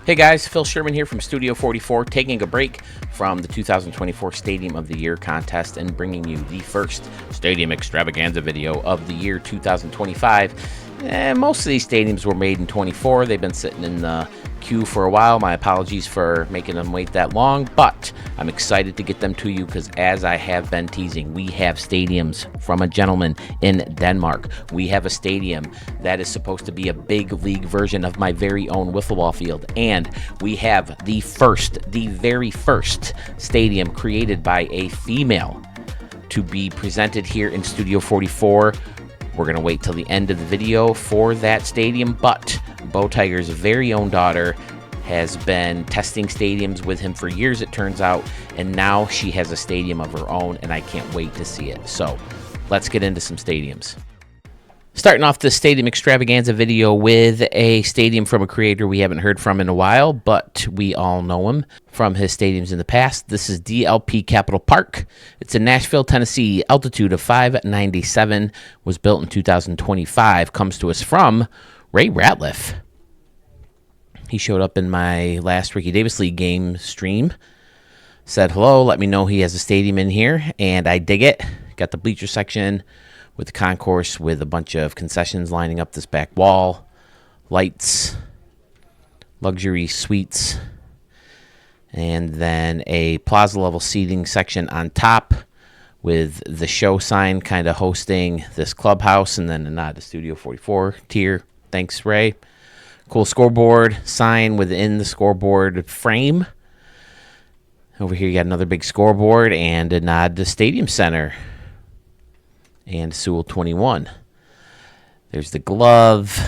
Hey guys, Phil Sherman here from Studio 44, taking a break from the 2024 Stadium of the Year contest and bringing you the first Stadium Extravaganza video of the year 2025. Most of these stadiums were made in 24. They've been sitting in the queue for a while. My apologies for making them wait that long, but I'm excited to get them to you because, as I have been teasing, we have stadiums from a gentleman in Denmark. We have a stadium that is supposed to be a big league version of my very own wiffle ball field, and we have the very first stadium created by a female to be presented here in Studio 44. We're going to wait till the end of the video for that stadium, but Bo Tiger's very own daughter has been testing stadiums with him for years, it turns out, and now she has a stadium of her own, and I can't wait to see it. So let's get into some stadiums. Starting off this Stadium Extravaganza video with a stadium from a creator we haven't heard from in a while, but we all know him from his stadiums in the past. This is DLP Capital Park. It's in Nashville, Tennessee. Altitude of 597. Was built in 2025. Comes to us from Ray Ratliff. He showed up in my last Ricky Davis League game stream. Said hello, let me know he has a stadium in here, and I dig it. Got the bleacher section with the concourse with a bunch of concessions lining up this back wall, lights, luxury suites, and then a plaza level seating section on top with the show sign kind of hosting this clubhouse, and then a nod to Studio 44 tier. Thanks, Ray. Cool scoreboard sign within the scoreboard frame. Over here you got another big scoreboard and a nod to Stadium Center and Sewell 21. There's the glove.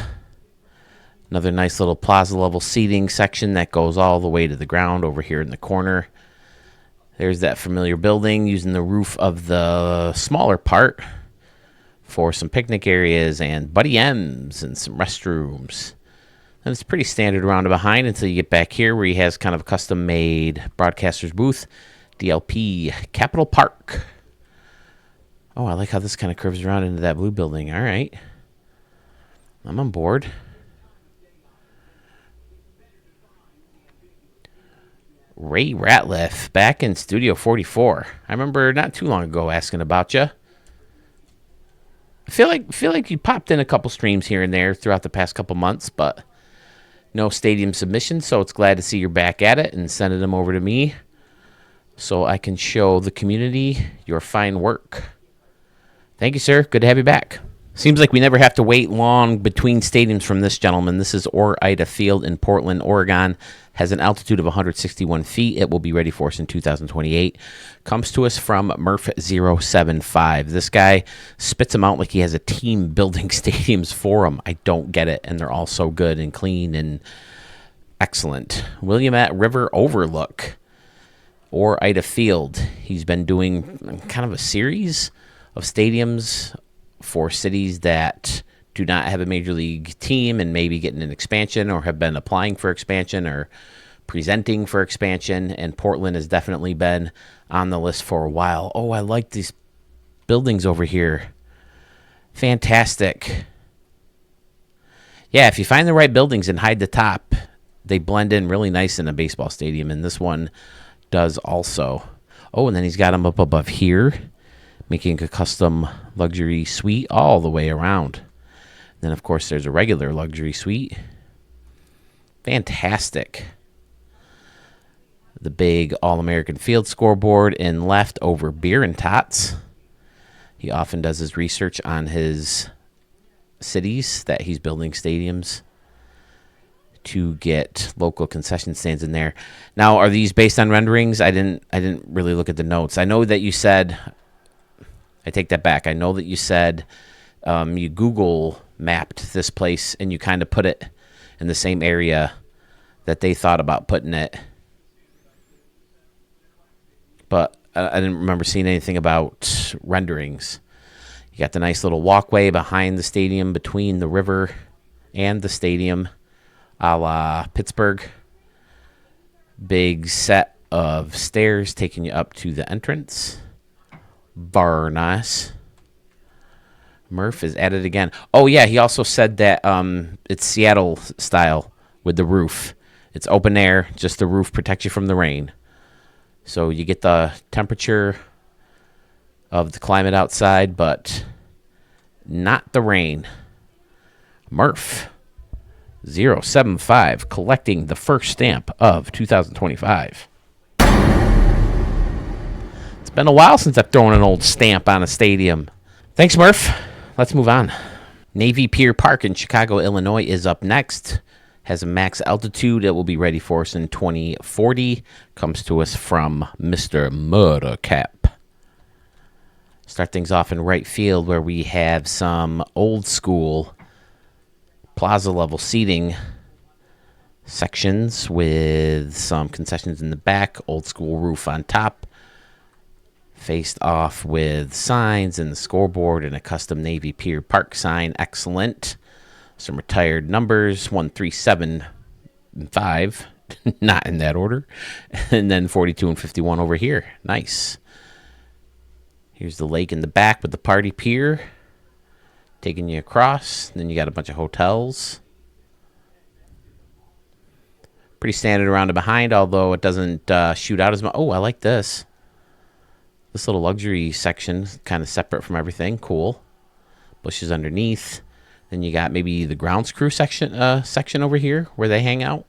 Another nice little plaza level seating section that goes all the way to the ground over here in the corner. There's that familiar building using the roof of the smaller part for some picnic areas and Buddy M's and some restrooms. And it's pretty standard around and behind until you get back here where he has kind of a custom made broadcaster's booth. DLP Capital Park. Oh, I like how this kind of curves around into that blue building. All right. I'm on board. Ray Ratliff back in Studio 44. I remember not too long ago asking about you. I feel like you popped in a couple streams here and there throughout the past couple months, but no stadium submissions, so it's glad to see you're back at it and sending them over to me so I can show the community your fine work. Thank you, sir. Good to have you back. Seems like we never have to wait long between stadiums from this gentleman. This is Ida Field in Portland, Oregon. Has an altitude of 161 feet. It will be ready for us in 2028. Comes to us from Murph075. This guy spits them out like he has a team building stadiums for him. I don't get it, and they're all so good and clean and excellent. Williamette River Overlook or Ida Field. He's been doing kind of a series of stadiums for cities that do not have a major league team and maybe getting an expansion or have been applying for expansion or presenting for expansion, and Portland has definitely been on the list for a while. Oh, I like these buildings over here. Fantastic. Yeah, if you find the right buildings and hide the top, they blend in really nice in a baseball stadium, and this one does also. Oh, and then he's got them up above here, making a custom luxury suite all the way around. Then, of course, there's a regular luxury suite. Fantastic. The big All-American Field scoreboard in left over beer and tots. He often does his research on his cities that he's building stadiums to get local concession stands in there. Now, are these based on renderings? I didn't really look at the notes. I know that you said... I take that back. I know that you said you Google mapped this place and you kind of put it in the same area that they thought about putting it. But I didn't remember seeing anything about renderings. You got the nice little walkway behind the stadium between the river and the stadium, a la Pittsburgh. Big set of stairs taking you up to the entrance. Very nice. Murph is at it again. Oh, yeah, he also said that it's Seattle style with the roof It's open air, just the roof protects you from the rain. So you get the temperature of the climate outside, but not the rain. Murph 075 collecting the first stamp of 2025. It's been a while since I've thrown an old stamp on a stadium. Thanks, Murph. Let's move on. Navy Pier Park in Chicago, Illinois is up next. Has a max altitude. It will be ready for us in 2040. Comes to us from Mr. Murdercap. Start things off in right field where we have some old school plaza level seating sections with some concessions in the back, old school roof on top, faced off with signs and the scoreboard and a custom Navy Pier Park sign. Excellent. Some retired numbers, 1, 3, 7, and 5, not in that order, and then 42 and 51 over here. Nice. Here's the lake in the back with the party pier taking you across. Then you got a bunch of hotels. Pretty standard around and behind, although it doesn't shoot out as much. Oh, I like this. This little luxury section, kind of separate from everything. Cool. Bushes underneath. Then you got maybe the grounds crew section over here where they hang out.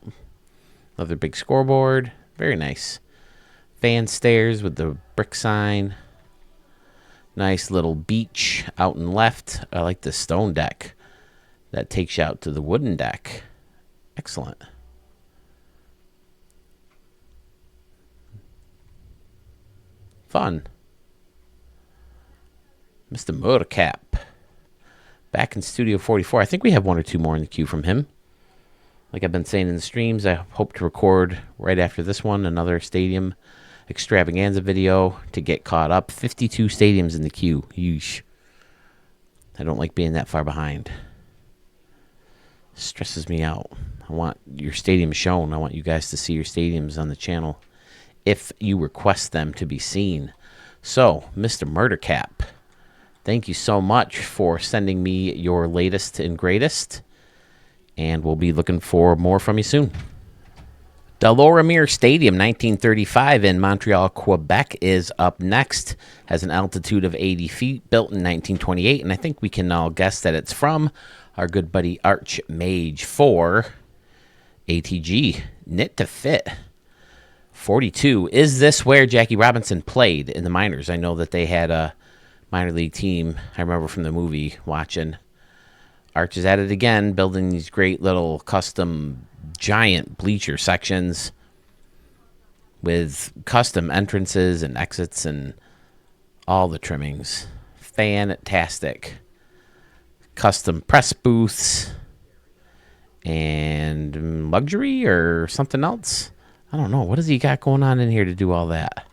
Another big scoreboard. Very nice. Fan stairs with the brick sign. Nice little beach out and left. I like the stone deck that takes you out to the wooden deck. Excellent. Fun. Mr. Motorcap. Back in Studio 44. I think we have one or two more in the queue from him. Like I've been saying in the streams, I hope to record right after this one another stadium extravaganza video to get caught up. 52 stadiums in the queue. Yeesh. I don't like being that far behind. Stresses me out. I want your stadium shown. I want you guys to see your stadiums on the channel if you request them to be seen. So, Mr. Murdercap, thank you so much for sending me your latest and greatest, and we'll be looking for more from you soon. Delorimier Stadium, 1935 in Montreal, Quebec, is up next. Has an altitude of 80 feet, built in 1928, and I think we can all guess that it's from our good buddy Archmage for ATG. Knit to Fit. 42. Is this where Jackie Robinson played in the minors? I know that they had a minor league team. I remember from the movie watching. Arch is at it again, building these great little custom giant bleacher sections with custom entrances and exits and all the trimmings. Fantastic. Custom press booths and luxury or something else. I don't know. What has he got going on in here to do all that?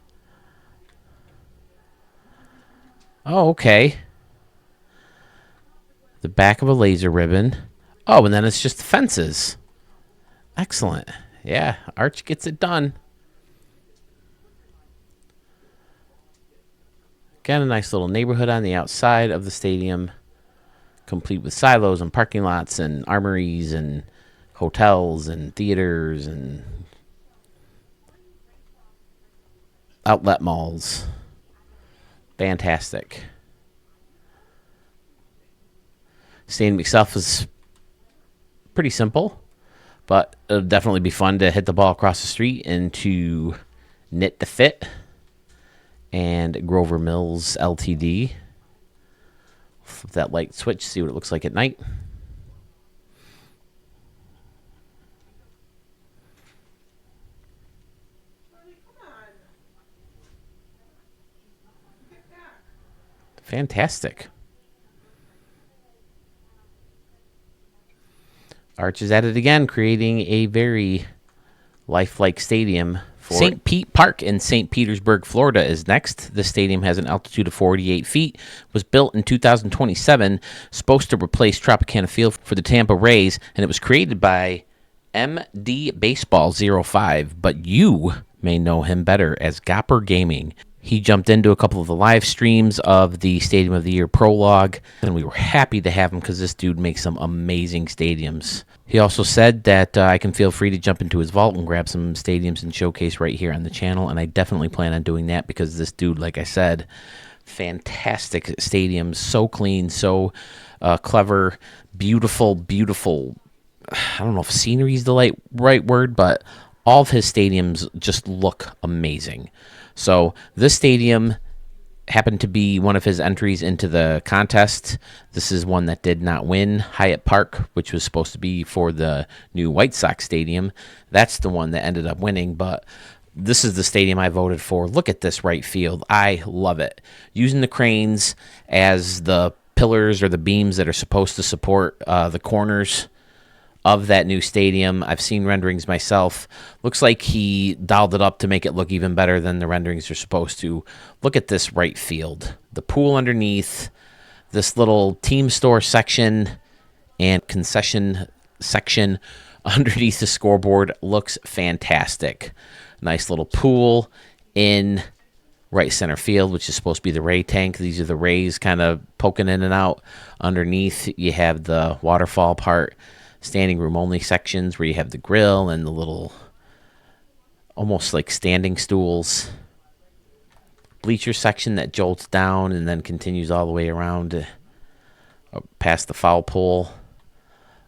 Oh, okay. The back of a laser ribbon. Oh, and then it's just fences. Excellent. Yeah, Arch gets it done. Got a nice little neighborhood on the outside of the stadium, complete with silos and parking lots and armories and hotels and theaters and outlet malls. Fantastic. Stadium itself is pretty simple, but it'll definitely be fun to hit the ball across the street into Knit to Fit and Grover Mills Ltd. Flip that light switch, see what it looks like at night. Fantastic. Arch is at it again, creating a very lifelike stadium. St. Pete Park in St. Petersburg, Florida is next. The stadium has an altitude of 48 feet, was built in 2027, supposed to replace Tropicana Field for the Tampa Rays, and it was created by MD Baseball 05, but you may know him better as Gopper Gaming. He jumped into a couple of the live streams of the Stadium of the Year prologue, and we were happy to have him because this dude makes some amazing stadiums. He also said that I can feel free to jump into his vault and grab some stadiums and showcase right here on the channel, and I definitely plan on doing that because this dude, like I said, fantastic stadiums, so clean, so clever, beautiful, beautiful. I don't know if scenery is the right word, but all of his stadiums just look amazing. So this stadium happened to be one of his entries into the contest. This is one that did not win. Hyatt Park, which was supposed to be for the new White Sox stadium. That's the one that ended up winning, but this is the stadium I voted for. Look at this right field. I love it. Using the cranes as the pillars or the beams that are supposed to support the corners of that new stadium. I've seen renderings myself. Looks like he dialed it up to make it look even better than the renderings are supposed to. Look at this right field. The pool underneath, this little team store section and concession section underneath the scoreboard looks fantastic. Nice little pool in right center field, which is supposed to be the Ray tank. These are the Rays kind of poking in and out. Underneath, you have the waterfall part. Standing room only sections where you have the grill and the little almost like standing stools. Bleacher section that jolts down and then continues all the way around past the foul pole.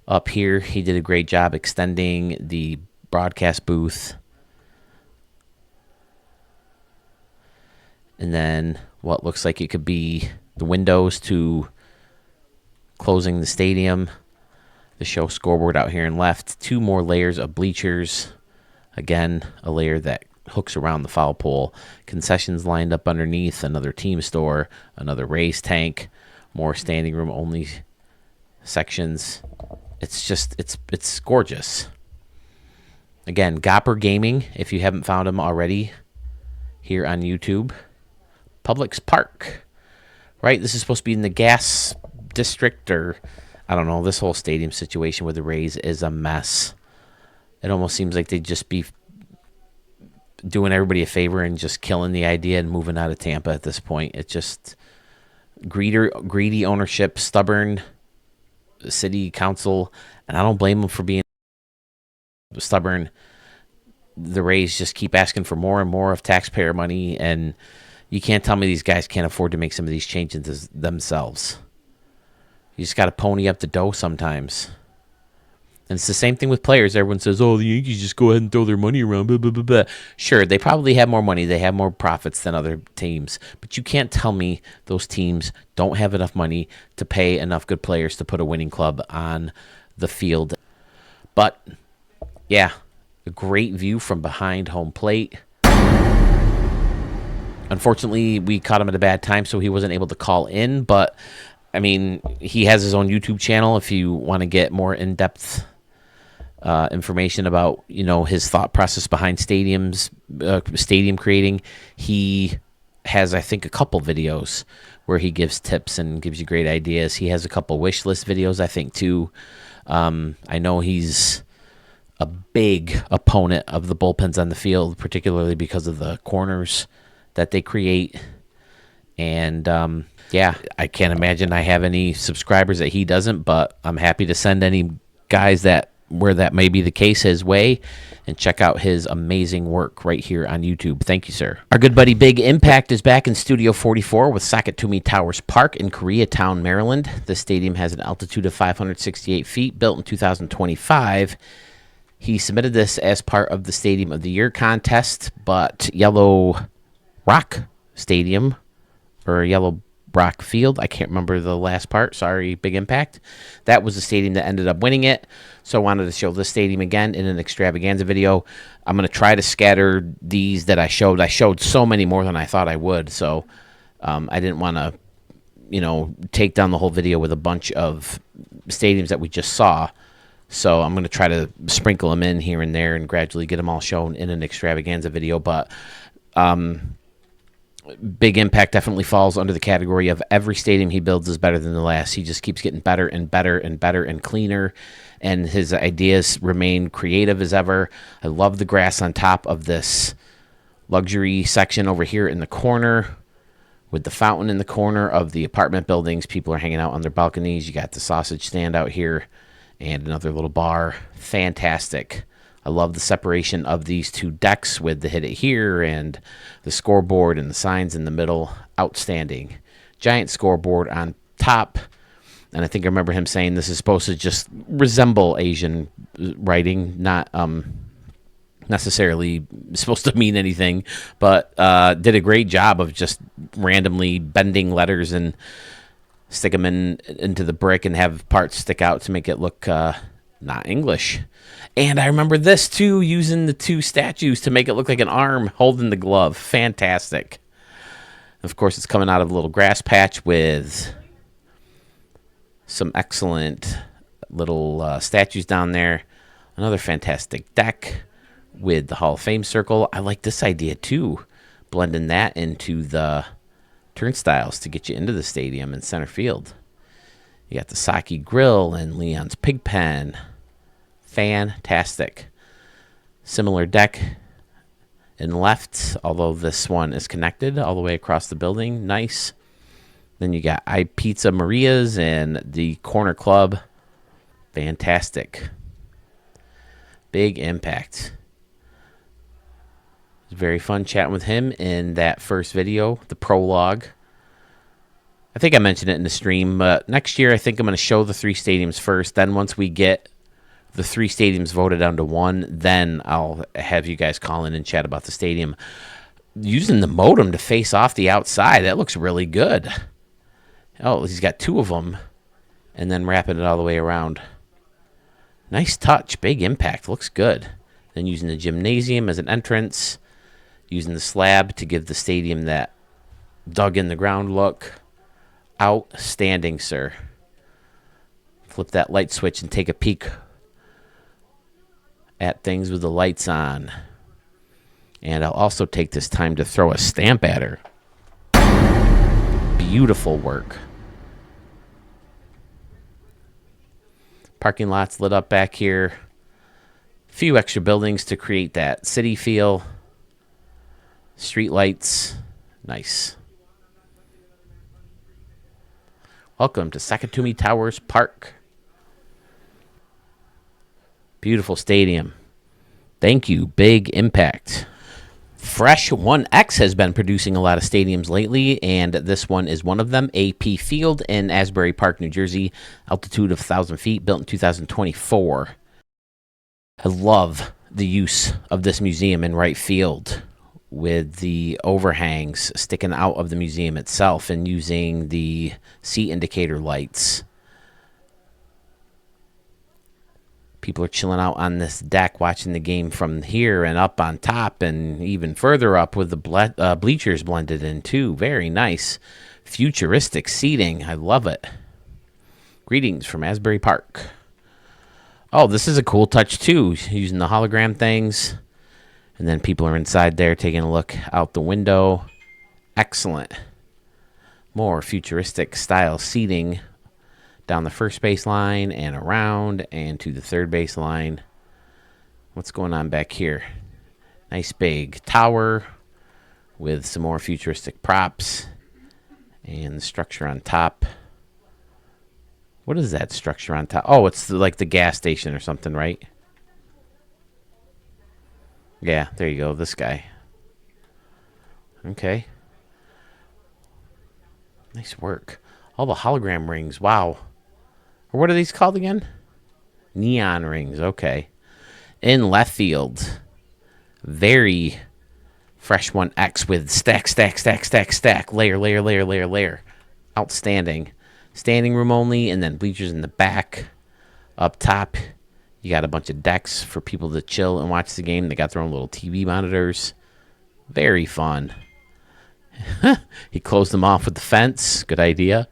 Up here, he did a great job extending the broadcast booth. And then what looks like it could be the windows to closing the stadium. The show scoreboard out here and left. 2 more layers of bleachers. Again, a layer that hooks around the foul pole. Concessions lined up underneath. Another team store. Another race tank. More standing room only sections. It's just, it's gorgeous. Again, Gopper Gaming, if you haven't found him already, here on YouTube. Publix Park. Right? This is supposed to be in the gas district, or I don't know. This whole stadium situation with the Rays is a mess. It almost seems like they'd just be doing everybody a favor and just killing the idea and moving out of Tampa at this point. It's just greedy ownership, stubborn city council, and I don't blame them for being stubborn. The Rays just keep asking for more and more of taxpayer money, and you can't tell me these guys can't afford to make some of these changes themselves. You just got to pony up the dough sometimes. And it's the same thing with players. Everyone says, oh, the Yankees just go ahead and throw their money around. Blah, blah, blah, blah. Sure, they probably have more money. They have more profits than other teams. But you can't tell me those teams don't have enough money to pay enough good players to put a winning club on the field. But, yeah, a great view from behind home plate. Unfortunately, we caught him at a bad time, so he wasn't able to call in. But I mean, he has his own YouTube channel if you want to get more in-depth information about, you know, his thought process behind stadium creating. He has, I think, a couple videos where he gives tips and gives you great ideas. He has a couple wish list videos, I think, too. I know he's a big opponent of the bullpens on the field, particularly because of the corners that they create. And yeah, I can't imagine I have any subscribers that he doesn't, but I'm happy to send any guys that where that may be the case his way, and check out his amazing work right here on YouTube. Thank you, sir. Our good buddy Big Impact is back in Studio 44 with Sockitomee Towers Park in Koreatown, Maryland. The stadium has an altitude of 568 feet, built in 2025. He submitted this as part of the Stadium of the Year contest, but Yellow Rock Stadium, or Yellow Rock Field, I can't remember the last part, sorry, Big Impact. That was the stadium that ended up winning it, so I wanted to show this stadium again in an extravaganza video. I'm going to try to scatter these that I showed. I showed so many more than I thought I would, so I didn't want to, you know, take down the whole video with a bunch of stadiums that we just saw. So I'm going to try to sprinkle them in here and there and gradually get them all shown in an extravaganza video, but Big Impact definitely falls under the category of every stadium he builds is better than the last. He just keeps getting better and better and better and cleaner, and his ideas remain creative as ever. I love the grass on top of this luxury section over here in the corner with the fountain in the corner of the apartment buildings. People are hanging out on their balconies. You got the sausage stand out here and another little bar. Fantastic. I love the separation of these two decks with the hit it here and the scoreboard and the signs in the middle. Outstanding. Giant scoreboard on top. And I think I remember him saying this is supposed to just resemble Asian writing, not necessarily supposed to mean anything, but did a great job of just randomly bending letters and stick them into the brick and have parts stick out to make it look not English. And I remember this too, using the two statues to make it look like an arm holding the glove. Fantastic. Of course, it's coming out of a little grass patch with some excellent little statues down there. Another fantastic deck with the Hall of Fame circle. I like this idea too, blending that into the turnstiles to get you into the stadium in center field. You got the Sake Grill and Leon's Pig Pen. Fantastic. Similar deck in left, although this one is connected all the way across the building. Nice. Then you got I Pizza Maria's and the Corner Club. Fantastic. Big impact. It was very fun chatting with him in that first video, the prologue. I think I mentioned it in the stream, but next year I think I'm going to show the 3 stadiums first. Then once we get the 3 stadiums voted down to 1, then I'll have you guys call in and chat about the stadium. Using the modem to face off the outside, that looks really good. Oh, he's got 2 of them, and then wrapping it all the way around. Nice touch, big impact, looks good. Then using the gymnasium as an entrance, using the slab to give the stadium that dug in the ground look. Outstanding, sir. Flip that light switch and take a peek at things with the lights on. And I'll also take this time to throw a stamp at her. Beautiful work. Parking lots lit up back here. A few extra buildings to create that city feel. Street lights. Nice. Welcome to Sockitomee Towers Park. Beautiful stadium. Thank you. Big impact. Fresh 1X has been producing a lot of stadiums lately, and this one is one of them. AP Field in Asbury Park, New Jersey. Altitude of 1,000 feet, built in 2024. I love the use of this museum in right field with the overhangs sticking out of the museum itself and using the seat indicator lights. People are chilling out on this deck watching the game from here and up on top and even further up with the bleachers blended in too. Very nice. Futuristic seating. I love it. Greetings from Asbury Park. Oh, this is a cool touch too, using the hologram things. And then people are inside there taking a look out the window. Excellent. More futuristic style seating down the first base line and around and to the third base line. What's going on back here? Nice big tower with some more futuristic props and the structure on top. What is that structure on top? Oh, it's like the gas station or something, right? Yeah, there you go. This guy. Okay. Nice work. All the hologram rings. Wow. Or what are these called again? Neon rings. Okay. In left field. Very fresh 1X with stack. Layer. Outstanding. Standing room only, and then bleachers in the back. Up top, you got a bunch of decks for people to chill and watch the game. They got their own little TV monitors. Very fun. He closed them off with the fence. Good idea.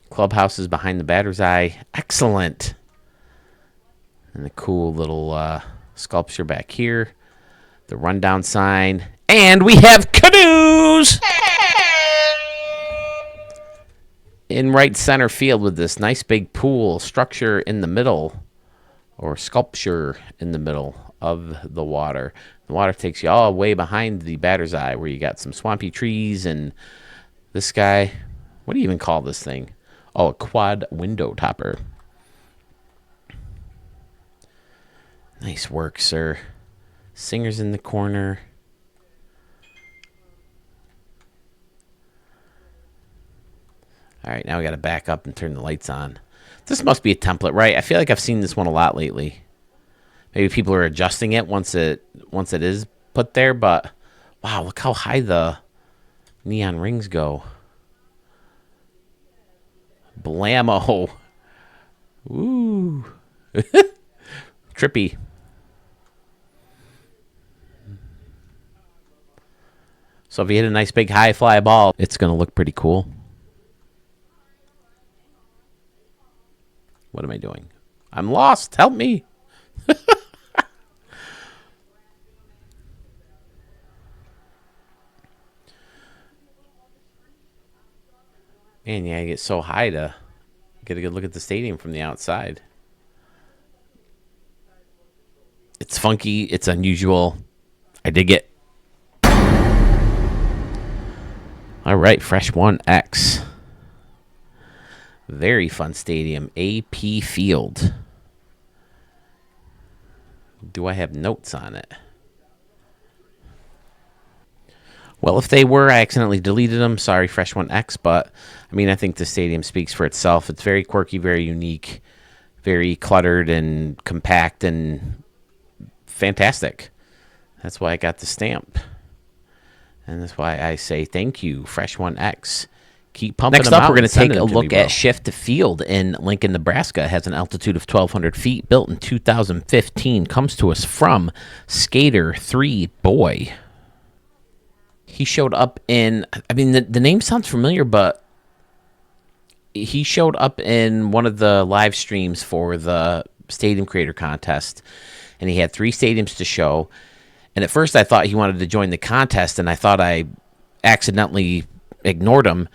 Clubhouse is behind the batter's eye. Excellent. And the cool little sculpture back here. The rundown sign. And we have canoes! In right center field with this nice big pool structure in the middle, or sculpture in the middle of the water. The water takes you all way behind the batter's eye, where you got some swampy trees and this guy. What do you even call this thing? Oh, a quad window topper. Nice work, sir. Singer's in the corner. All right, now we got to back up and turn the lights on. This must be a template, right? I feel like I've seen this one a lot lately. Maybe people are adjusting it once it is put there, but wow, look how high the neon rings go. Blammo. Ooh. Trippy. So if you hit a nice big high fly ball, it's going to look pretty cool. What am I doing? I'm lost. Help me. Man, yeah, I get so high to get a good look at the stadium from the outside. It's funky. It's unusual. I dig it. All right, Fresh 1X. Very fun stadium. AP Field. Do I have notes on it? Well, if they were, I accidentally deleted them. Sorry, Fresh 1X, but I mean, I think the stadium speaks for itself. It's very quirky, very unique, very cluttered and compact and fantastic. That's why I got the stamp. And that's why I say thank you, Fresh 1X. Keep pumping them out. Next up, we're going to take a look at Shift Field in Lincoln, Nebraska. It has an altitude of 1,200 feet, built in 2015. Comes to us from Skater 3 Boy. He showed up in, I mean, the name sounds familiar, but he showed up in one of the live streams for the Stadium Creator Contest, and he had 3 stadiums to show. And at first I thought he wanted to join the contest, and I thought I accidentally ignored him.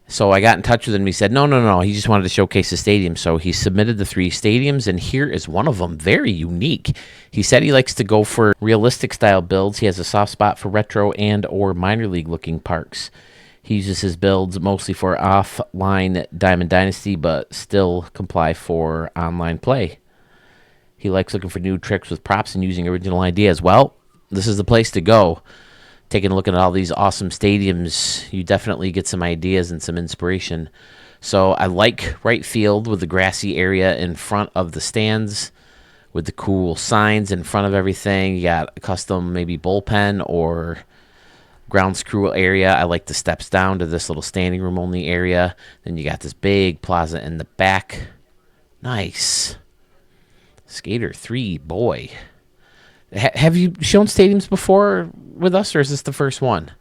So I got in touch with him, and he said, no, he just wanted to showcase the stadium. So he submitted the 3 stadiums, and here is one of them, very unique. He said he likes to go for realistic style builds. He has a soft spot for retro and or minor league looking parks. He uses his builds mostly for offline Diamond Dynasty, but still comply for online play. He likes looking for new tricks with props and using original ideas. Well, this is the place to go. Taking a look at all these awesome stadiums, you definitely get some ideas and some inspiration. So I like right field with the grassy area in front of the stands with the cool signs in front of everything. You got a custom maybe bullpen or grounds crew area. I like the steps down to this little standing room only area. Then you got this big plaza in the back. Nice. Skater 3 Boy. Have you shown stadiums before with us, or is this the first one?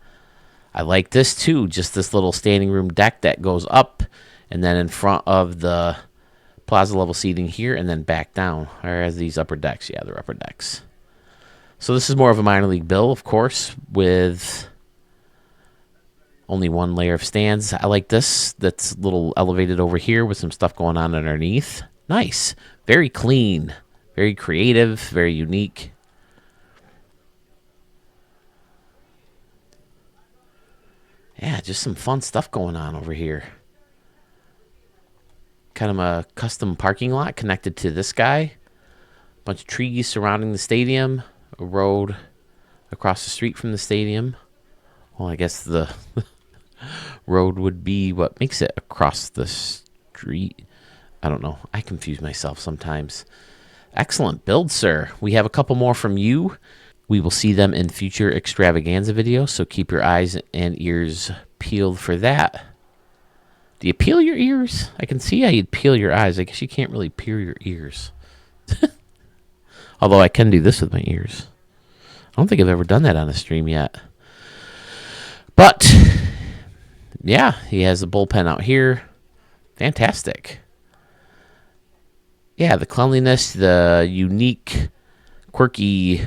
I like this too. Just this little standing room deck that goes up, and then in front of the plaza level seating here, and then back down. Or as these upper decks, yeah, they're upper decks. So this is more of a minor league bill, of course, with only 1 layer of stands. I like this. That's a little elevated over here with some stuff going on underneath. Nice. Very clean. Very creative. Very unique. Yeah, just some fun stuff going on over here. Kind of a custom parking lot connected to this guy. Bunch of trees surrounding the stadium. A road across the street from the stadium. Well, I guess the road would be what makes it across the street. I don't know. I confuse myself sometimes. Excellent build, sir. We have a couple more from you. We will see them in future extravaganza videos, so keep your eyes and ears peeled for that. Do you peel your ears? I can see how you'd peel your eyes. I guess you can't really peel your ears. Although I can do this with my ears. I don't think I've ever done that on a stream yet. But, yeah, he has a bullpen out here. Fantastic. Yeah, the cleanliness, the unique, quirky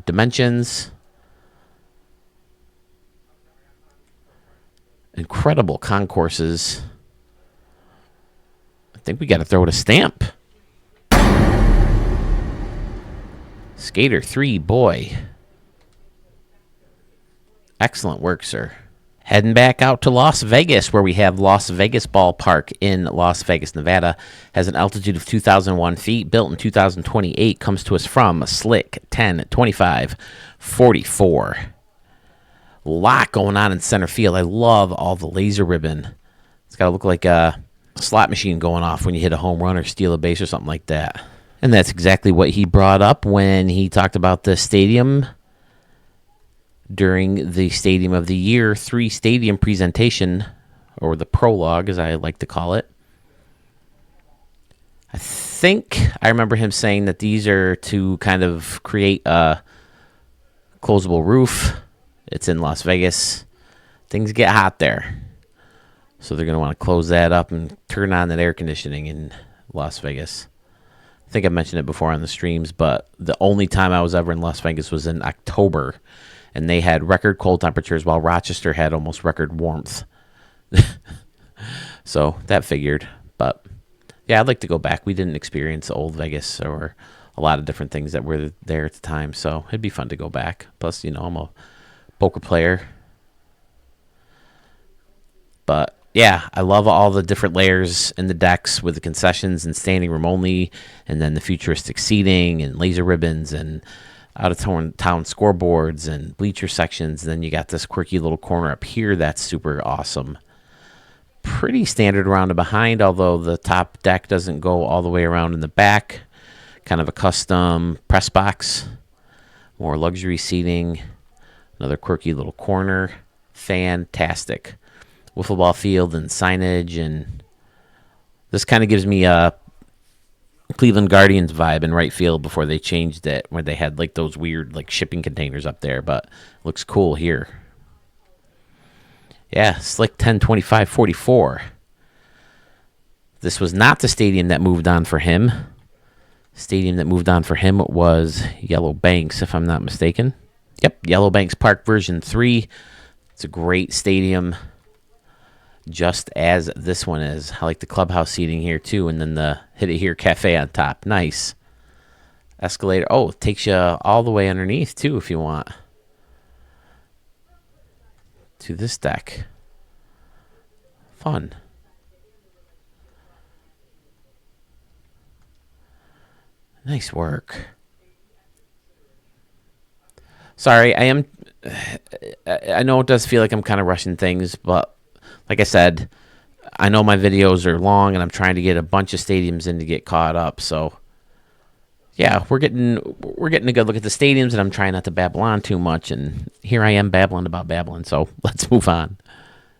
dimensions. Incredible concourses. I think we got to throw it a stamp. Skater 3, boy. Excellent work, sir. Heading back out to Las Vegas, where we have Las Vegas Ballpark in Las Vegas, Nevada. Has an altitude of 2,001 feet, built in 2028. Comes to us from Slick 1025 44. A lot going on in center field. I love all the laser ribbon. It's got to look like a slot machine going off when you hit a home run or steal a base or something like that. And that's exactly what he brought up when he talked about the stadium during the Stadium of the Year 3 stadium presentation, or the prologue, as I like to call it. I think I remember him saying that these are to kind of create a closable roof. It's in Las Vegas. Things get hot there. So they're going to want to close that up and turn on that air conditioning in Las Vegas. I think I mentioned it before on the streams, but the only time I was ever in Las Vegas was in October. And they had record cold temperatures while Rochester had almost record warmth. So that figured. But yeah, I'd like to go back. We didn't experience old Vegas or a lot of different things that were there at the time. So it'd be fun to go back. Plus, you know, I'm a poker player. But yeah, I love all the different layers in the decks with the concessions and standing room only. And then the futuristic seating and laser ribbons and out-of-town scoreboards and bleacher sections. And then you got this quirky little corner up here that's super awesome. Pretty standard around and behind, although the top deck doesn't go all the way around in the back. Kind of a custom press box. More luxury seating. Another quirky little corner. Fantastic. Wiffle ball field and signage. And this kind of gives me a Cleveland Guardians vibe in right field before they changed it, where they had like those weird like shipping containers up there, but looks cool here. Yeah, Slick 1025-44. This was not the stadium that moved on for him. Stadium that moved on for him was Yellow Banks, if I'm not mistaken. Yep, Yellow Banks Park version 3. It's a great stadium, just as this one is. I like the clubhouse seating here too, and then the Hit It Here Cafe on top. Nice. Escalator. Oh, it takes you all the way underneath too if you want. To this deck. Fun. Nice work. Sorry, I know it does feel like I'm kind of rushing things, but like I said, I know my videos are long and I'm trying to get a bunch of stadiums in to get caught up. So yeah, we're getting a good look at the stadiums, and I'm trying not to babble on too much. And here I am babbling about babbling. So let's move on.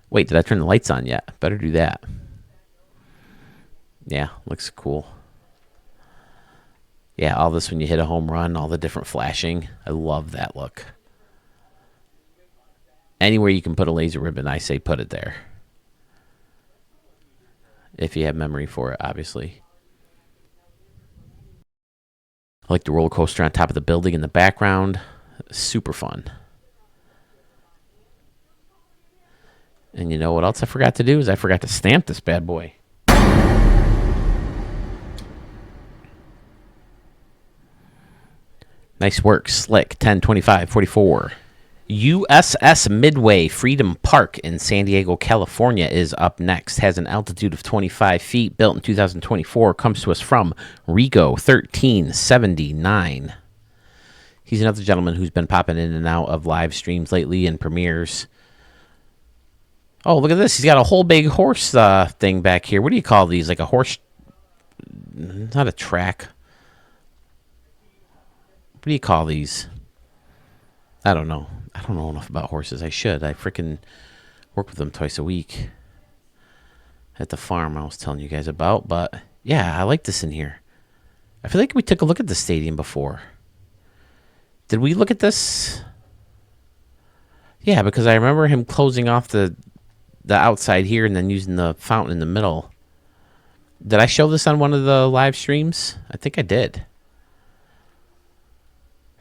Wait, did I turn the lights on yet? Better do that. Yeah, looks cool. Yeah, all this when you hit a home run, all the different flashing. I love that look. Anywhere you can put a laser ribbon, I say put it there. If you have memory for it, obviously. I like the roller coaster on top of the building in the background. Super fun. And you know what else I forgot to do is I forgot to stamp this bad boy. Nice work, Slick 1025-44. USS Midway Freedom Park in San Diego, California is up next. Has an altitude of 25 feet, built in 2024. Comes to us from Rigo 1379. He's another gentleman who's been popping in and out of live streams lately and premieres. Oh, look at this. He's got a whole big horse thing back here. What do you call these? Like a horse... Not a track. What do you call these? I don't know. I don't know enough about horses. I should. I freaking work with them twice a week at the farm I was telling you guys about. But yeah, I like this in here. I feel like we took a look at the stadium before. Did we look at this? Yeah, because I remember him closing off the outside here and then using the fountain in the middle. Did I show this on one of the live streams? I think I did.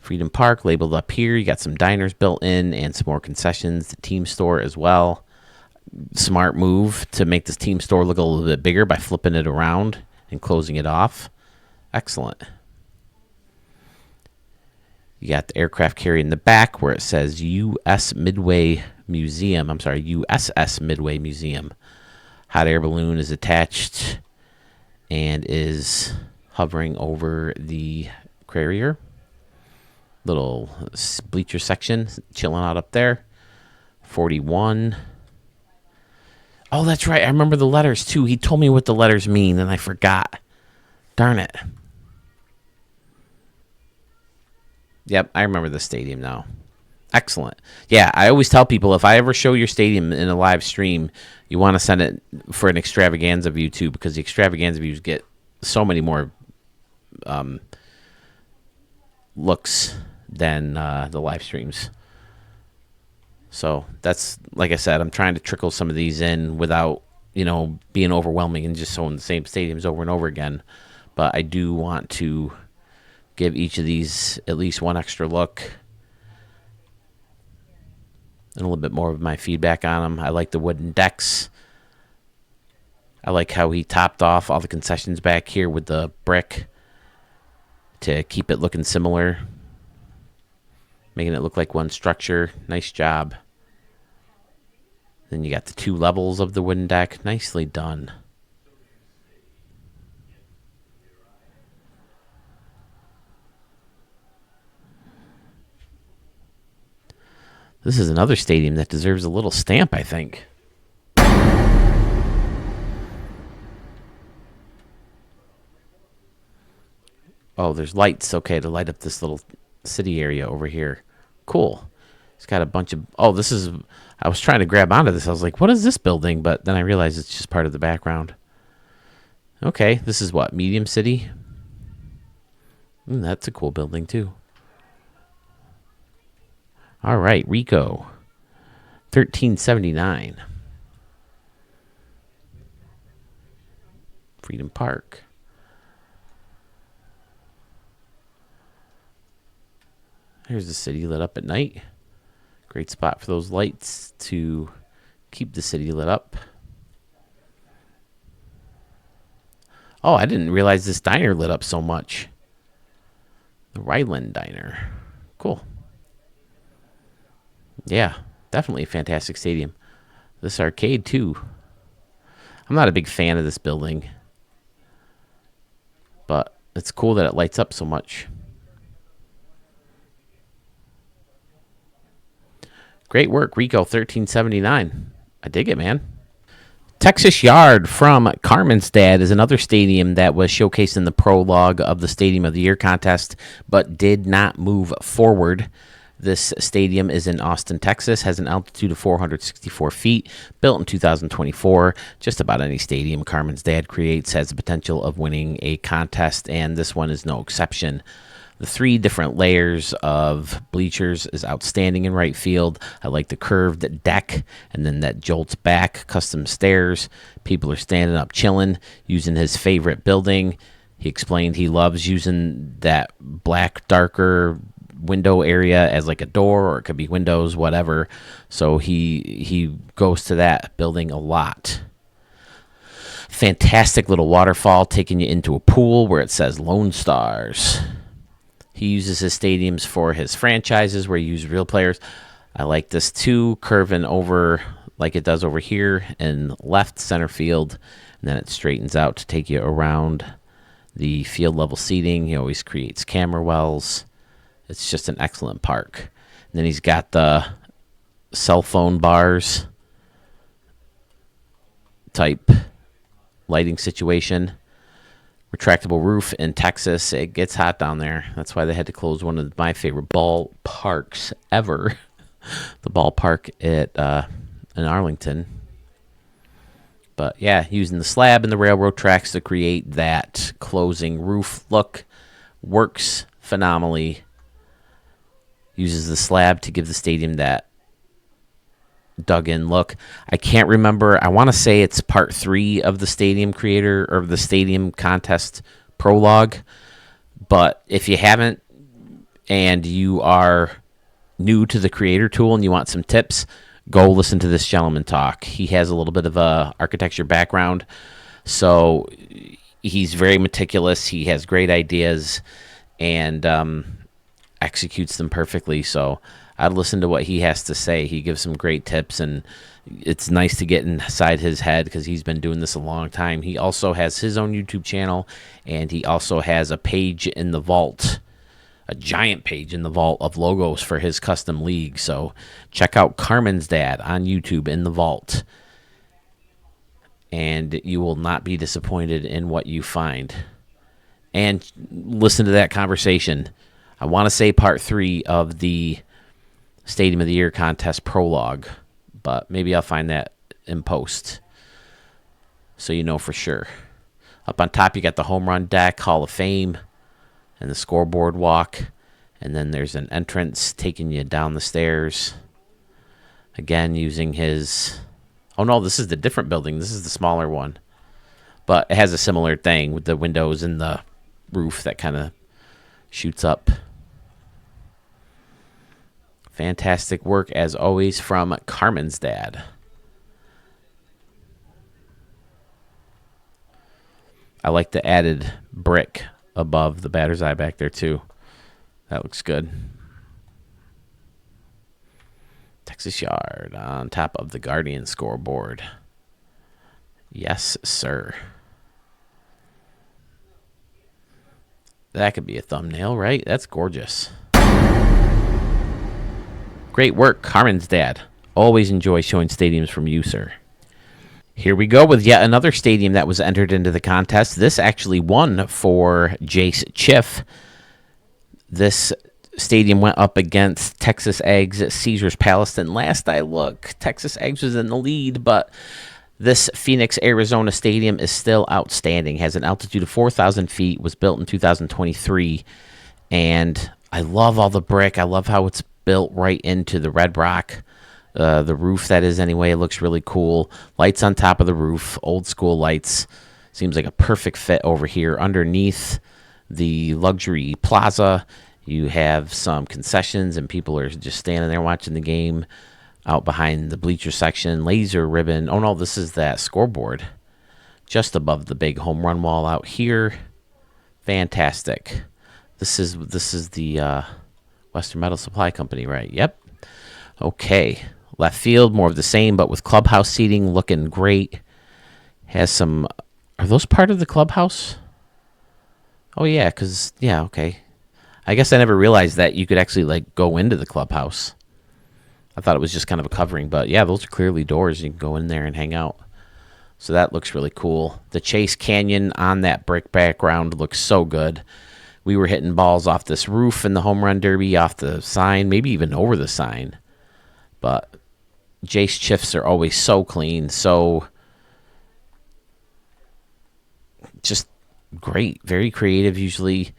Freedom Park labeled up here. You got some diners built in and some more concessions. The team store as well. Smart move to make this team store look a little bit bigger by flipping it around and closing it off. Excellent. You got the aircraft carrier in the back where it says USS Midway Museum. Hot air balloon is attached and is hovering over the carrier. Little bleacher section chilling out up there. 41. Oh, that's right. I remember the letters too. He told me what the letters mean and I forgot. Darn it. Yep, I remember the stadium now. Excellent. Yeah, I always tell people if I ever show your stadium in a live stream, you want to send it for an extravaganza view too, because the extravaganza views get so many more looks than the live streams. So that's, like I said, I'm trying to trickle some of these in without, being overwhelming and just showing the same stadiums over and over again. But I do want to give each of these at least one extra look and a little bit more of my feedback on them. I like the wooden decks. I like how he topped off all the concessions back here with the brick to keep it looking similar, making it look like one structure. Nice job. Then you got the 2 levels of the wooden deck. Nicely done. This is another stadium that deserves a little stamp, I think. Oh, there's lights. Okay, to light up this little city area over here. Cool. It's got a bunch of... Oh, this is... I was trying to grab onto this. I was like, what is this building? But then I realized it's just part of the background. Okay, this is what? Medium City? That's a cool building, too. All right, Rico. 1379. Freedom Park. Here's the city lit up at night. Great spot for those lights to keep the city lit up. Oh, I didn't realize this diner lit up so much. The Ryland Diner. Cool. Yeah, definitely a fantastic stadium. This arcade, too. I'm not a big fan of this building, but it's cool that it lights up so much. Great work, Rico, 1379. I dig it, man. Texas Yard from Carmenstad is another stadium that was showcased in the prologue of the Stadium of the Year contest, but did not move forward. This stadium is in Austin, Texas, has an altitude of 464 feet, built in 2024. Just about any stadium Carmenstad creates has the potential of winning a contest, and this one is no exception. The 3 different layers of bleachers is outstanding in right field. I like the curved deck and then that jolts back, custom stairs. People are standing up chilling, using his favorite building. He explained he loves using that black, darker window area as like a door, or it could be windows, whatever. So he goes to that building a lot. Fantastic little waterfall taking you into a pool where it says Lone Stars. He uses his stadiums for his franchises where he uses real players. I like this too, curving over like it does over here in left center field, and then it straightens out to take you around the field level seating. He always creates camera wells. It's just an excellent park. And then he's got the cell phone bars type lighting situation. Retractable roof in Texas. It gets hot down there. That's why they had to close one of my favorite ballparks ever. The ballpark in Arlington. But yeah, using the slab and the railroad tracks to create that closing roof look works phenomenally. Uses the slab to give the stadium that dug-in look. I can't remember. I want to say it's part 3 of the stadium creator or the stadium contest prologue. But if you haven't and you are new to the creator tool and you want some tips, go listen to this gentleman talk. He has a little bit of a architecture background, so he's very meticulous. He has great ideas, and executes them perfectly. So I'd listen to what he has to say. He gives some great tips, and it's nice to get inside his head because he's been doing this a long time. He also has his own YouTube channel, and he also has a page in the vault, a giant page in the vault of logos for his custom league. So check out Carmen's Dad on YouTube in the vault, and you will not be disappointed in what you find. And listen to that conversation. I want to say part 3 of the Stadium of the Year contest prologue, but maybe I'll find that in post so you know for sure. Up on top, you got the home run deck, Hall of Fame, and the scoreboard walk. And then there's an entrance taking you down the stairs. Again, using his... Oh, no, this is the different building. This is the smaller one. But it has a similar thing with the windows and the roof that kind of shoots up. Fantastic work, as always, from Carmen's Dad. I like the added brick above the batter's eye back there, too. That looks good. Texas Yard on top of the Guardian scoreboard. Yes, sir. That could be a thumbnail, right? That's gorgeous. Great work, Carmen's Dad. Always enjoy showing stadiums from you, sir. Here we go with yet another stadium that was entered into the contest. This actually won for Jace Chiff. This stadium went up against Texas Ag's Caesars Palace. And last I looked, Texas Ag's was in the lead, but this Phoenix, Arizona stadium is still outstanding. Has an altitude of 4,000 feet, was built in 2023. And I love all the brick. I love how it's built right into the red rock. The roof, that is, anyway. It looks really cool. Lights on top of the roof. Old school lights. Seems like a perfect fit over here. Underneath the luxury plaza, you have some concessions, and people are just standing there watching the game. Out behind the bleacher section, laser ribbon. Oh, no, this is that scoreboard. Just above the big home run wall out here. Fantastic. This is the... Western Metal Supply Company, right? Yep. Okay. Left field, more of the same, but with clubhouse seating, looking great. Has some... Are those part of the clubhouse? Oh, yeah, because... Yeah, okay. I guess I never realized that you could actually, like, go into the clubhouse. I thought it was just kind of a covering, but, yeah, those are clearly doors. You can go in there and hang out. So that looks really cool. The Chase Canyon on that brick background looks so good. We were hitting balls off this roof in the home run derby, off the sign, maybe even over the sign. But Jace Chiffs are always so clean, so just great, very creative. Usually,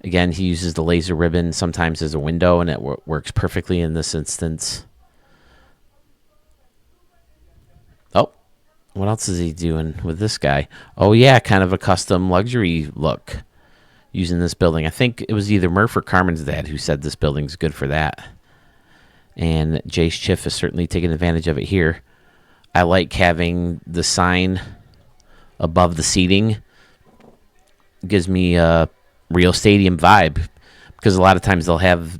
again, he uses the laser ribbon sometimes as a window, and it works perfectly in this instance. Oh, what else is he doing with this guy? Oh, yeah, kind of a custom luxury look. Using this building. I think it was either Murph or Carmen's Dad who said this building's good for that. And Jace Chiff is certainly taking advantage of it here. I like having the sign above the seating. Gives me a real stadium vibe. Because a lot of times they'll have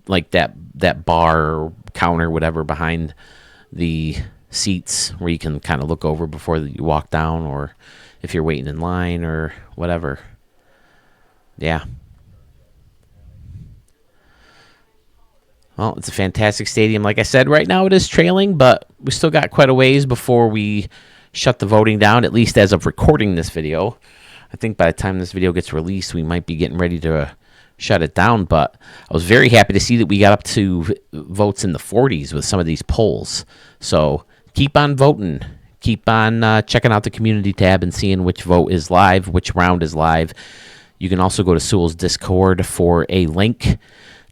like that bar or counter, whatever, behind the seats where you can kind of look over before you walk down, or if you're waiting in line or whatever. Yeah. Well, it's a fantastic stadium. Like I said, right now it is trailing, but we still got quite a ways before we shut the voting down, at least as of recording this video. I think by the time this video gets released, we might be getting ready to shut it down, but I was very happy to see that we got up to votes in the 40s with some of these polls. So keep on voting. Keep on checking out the community tab and seeing which vote is live, which round is live. You can also go to Sewell's Discord for a link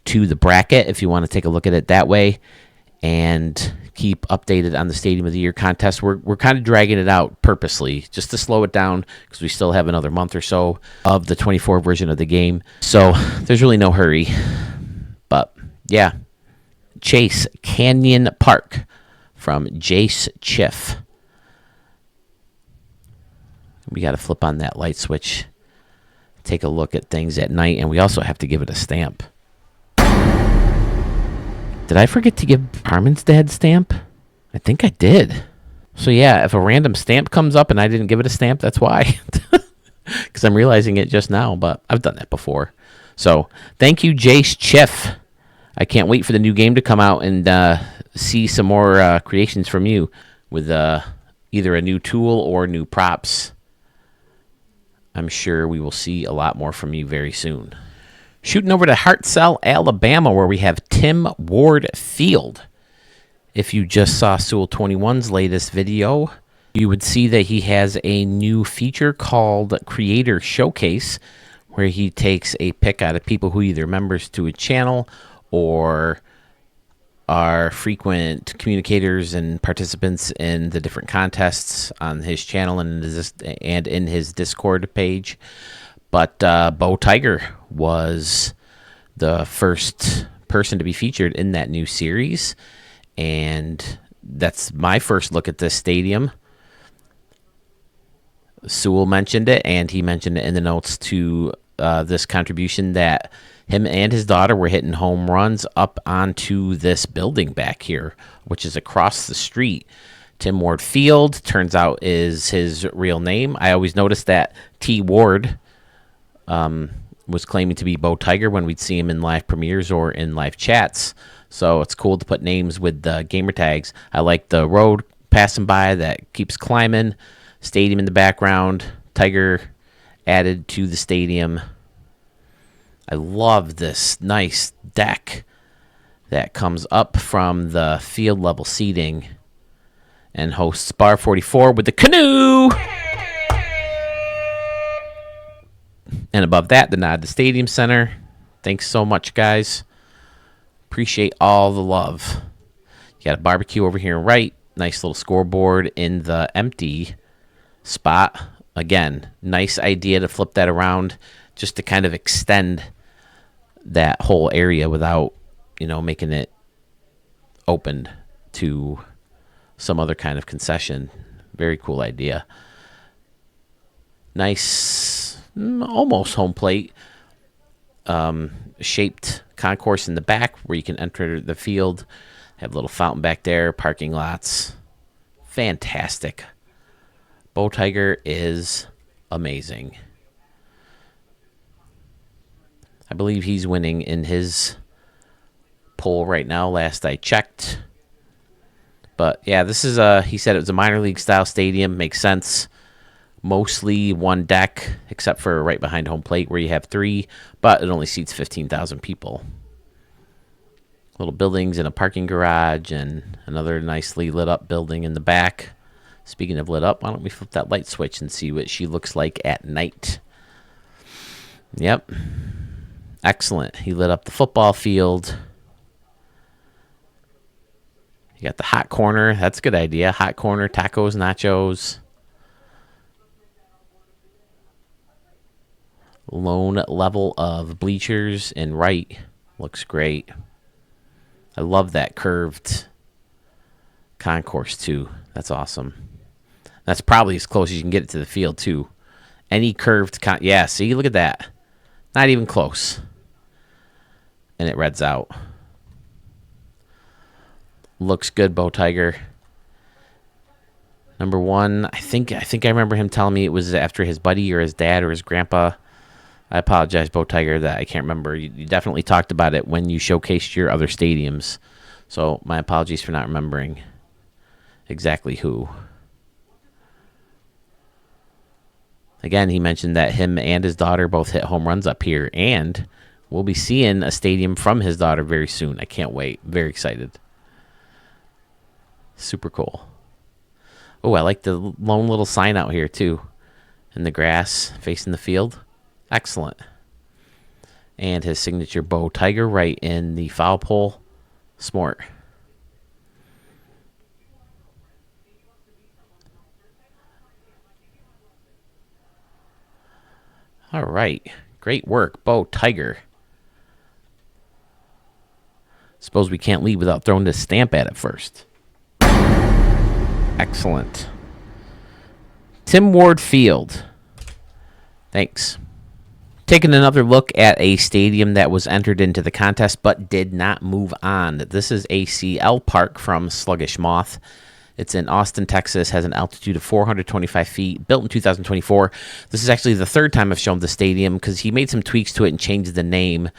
to the bracket if you want to take a look at it that way, and keep updated on the Stadium of the Year contest. We're kind of dragging it out purposely just to slow it down because we still have another month or so of the 24 version of the game. So there's really no hurry. But yeah, Chase Canyon Park from Jace Chiff. We got to flip on that light switch. Take a look at things at night, and we also have to give it a stamp. Did I forget to give Harmon's dad stamp? I think I did. So yeah, if a random stamp comes up and I didn't give it a stamp, that's why. Because I'm realizing it just now, but I've done that before. So thank you, Jace Chiff. I can't wait for the new game to come out and see some more creations from you with either a new tool or new props. I'm sure we will see a lot more from you very soon. Shooting over to Hartselle, Alabama, where we have Tim Ward Field. If you just saw Sewell 21's latest video, you would see that he has a new feature called Creator Showcase, where he takes a pick out of people who either members to a channel or are frequent communicators and participants in the different contests on his channel and in his Discord page. But Bo Tiger was the first person to be featured in that new series, and that's my first look at this stadium. Sewell mentioned it, and he mentioned it in the notes to this contribution that him and his daughter were hitting home runs up onto this building back here, which is across the street. Tim Ward Field, turns out, is his real name. I always noticed that T. Ward was claiming to be Bo Tiger when we'd see him in live premieres or in live chats. So it's cool to put names with the gamer tags. I like the road passing by that keeps climbing, stadium in the background, Tiger added to the stadium. I love this nice deck that comes up from the field level seating and hosts Bar 44 with the canoe. And above that, the nod to Stadium Center. Thanks so much, guys. Appreciate all the love. You got a barbecue over here right. Nice little scoreboard in the empty spot. Again, nice idea to flip that around just to kind of extend that whole area without, making it opened to some other kind of concession. Very cool idea. Nice, almost home plate shaped concourse in the back where you can enter the field. Have a little fountain back there, parking lots. Fantastic. Bo Tiger is amazing. I believe he's winning in his poll right now, last I checked. But yeah, this is he said it was a minor league style stadium. Makes sense. Mostly one deck, except for right behind home plate where you have 3, but it only seats 15,000 people. Little buildings and a parking garage and another nicely lit up building in the back. Speaking of lit up, why don't we flip that light switch and see what she looks like at night? Yep. Excellent. He lit up the football field. You got the hot corner. That's a good idea. Hot corner, tacos, nachos. Lone level of bleachers in right. Looks great. I love that curved concourse, too. That's awesome. That's probably as close as you can get it to the field, too. Any curved... yeah, see? Look at that. Not even close. And it reds out. Looks good, Bo Tiger. Number 1, I think I remember him telling me it was after his buddy or his dad or his grandpa. I apologize, Bo Tiger, that I can't remember. You definitely talked about it when you showcased your other stadiums. So my apologies for not remembering exactly who. Again, he mentioned that him and his daughter both hit home runs up here, and we'll be seeing a stadium from his daughter very soon. I can't wait. Very excited. Super cool. Oh, I like the lone little sign out here, too, in the grass facing the field. Excellent. And his signature Bo Tiger right in the foul pole. Smart. All right. Great work, Bo Tiger. Suppose we can't leave without throwing this stamp at it first. Excellent. Tim Ward Field. Thanks. Taking another look at a stadium that was entered into the contest but did not move on. This is ACL Park from Sluggish Moth. It's in Austin, Texas, has an altitude of 425 feet, built in 2024. This is actually the third time I've shown the stadium because he made some tweaks to it and changed the name.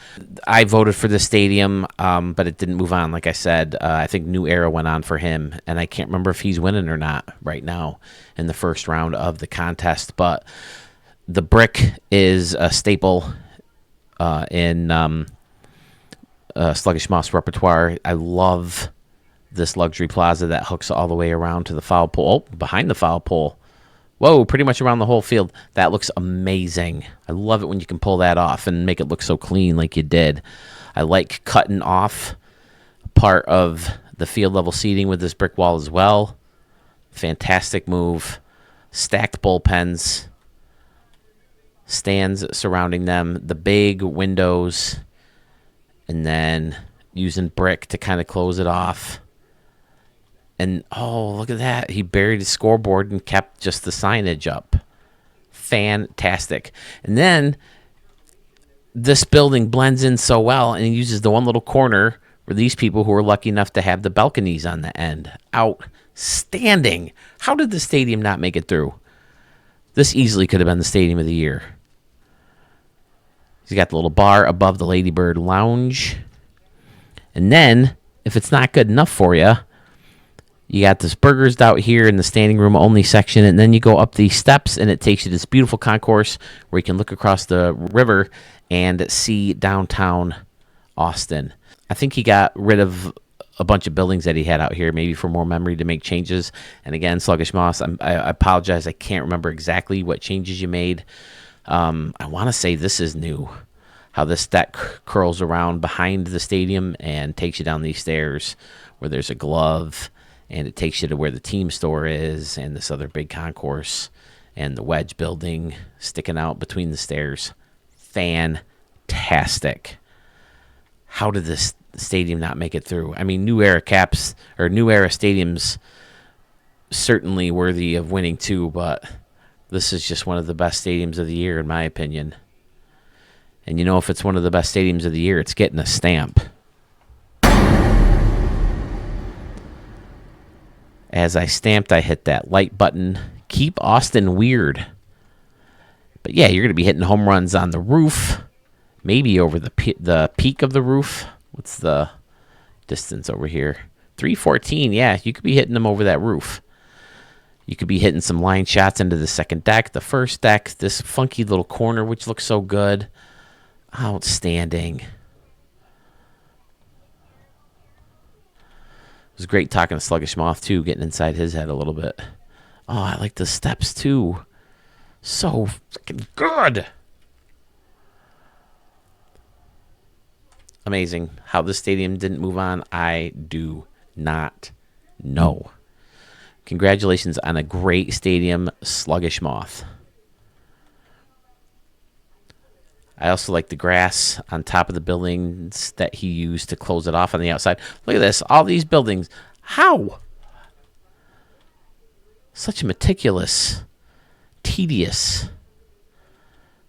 I voted for the stadium, but it didn't move on, like I said. I think New Era went on for him, and I can't remember if he's winning or not right now in the first round of the contest. But the brick is a staple in Sluggish Moth's repertoire. I love this luxury plaza that hooks all the way around to the foul pole. Oh, behind the foul pole. Whoa, pretty much around the whole field. That looks amazing. I love it when you can pull that off and make it look so clean like you did. I like cutting off part of the field level seating with this brick wall as well. Fantastic move. Stacked bullpens. Stands surrounding them. The big windows. And then using brick to kind of close it off. And, oh, look at that. He buried his scoreboard and kept just the signage up. Fantastic. And then this building blends in so well, and he uses the one little corner for these people who are lucky enough to have the balconies on the end. Outstanding. How did the stadium not make it through? This easily could have been the stadium of the year. He's got the little bar above the Ladybird Lounge. And then, if it's not good enough for you, you got this burgers out here in the standing room only section, and then you go up these steps, and it takes you to this beautiful concourse where you can look across the river and see downtown Austin. I think he got rid of a bunch of buildings that he had out here, maybe for more memory to make changes. And again, Sluggish Moss, I apologize. I can't remember exactly what changes you made. I want to say this is new, how this deck curls around behind the stadium and takes you down these stairs where there's a glove. And it takes you to where the team store is and this other big concourse and the wedge building sticking out between the stairs. Fantastic. How did this stadium not make it through? I mean, New Era caps or New Era stadiums certainly worthy of winning too, but this is just one of the best stadiums of the year in my opinion. And you know, if it's one of the best stadiums of the year, it's getting a stamp. As I stamped, I hit that like button. Keep Austin weird. But yeah, you're going to be hitting home runs on the roof. Maybe over the peak of the roof. What's the distance over here? 314. Yeah, you could be hitting them over that roof. You could be hitting some line shots into the second deck, the first deck, this funky little corner, which looks so good. Outstanding. It was great talking to Sluggish Moth, too, getting inside his head a little bit. Oh, I like the steps, too. So freaking good. Amazing. How the stadium didn't move on, I do not know. Congratulations on a great stadium, Sluggish Moth. I also like the grass on top of the buildings that he used to close it off on the outside. Look at this. All these buildings. How? Such a meticulous, tedious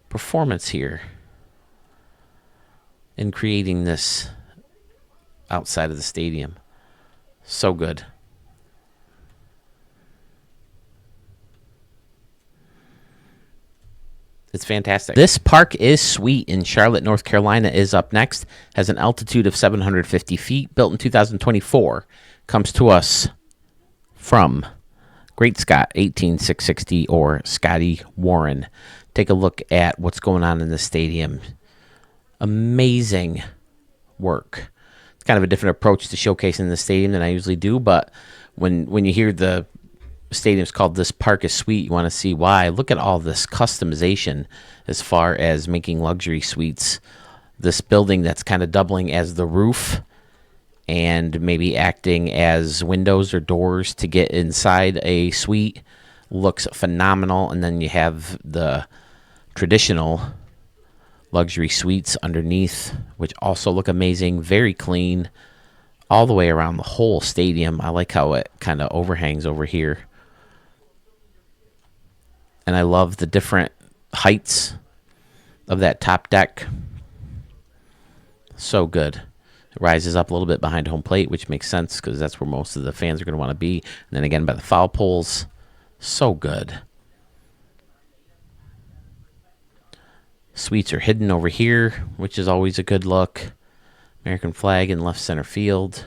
performance here in creating this outside of the stadium. So good. It's fantastic. This park is sweet in Charlotte, North Carolina is up next. Has an altitude of 750 feet. Built in 2024. Comes to us from Great Scott, 18660, or Scotty Warren. Take a look at what's going on in the stadium. Amazing work. It's kind of a different approach to showcasing the stadium than I usually do, but when you hear the stadium's called This Park is Sweet, you want to see why. Look at all this customization as far as making luxury suites. This building that's kind of doubling as the roof and maybe acting as windows or doors to get inside a suite looks phenomenal. And then you have the traditional luxury suites underneath, which also look amazing. Very clean all the way around the whole stadium. I like how it kind of overhangs over here. And I love the different heights of that top deck. So good. It rises up a little bit behind home plate, which makes sense because that's where most of the fans are going to want to be. And then again by the foul poles. So good. Suites are hidden over here, which is always a good look. American flag in left center field.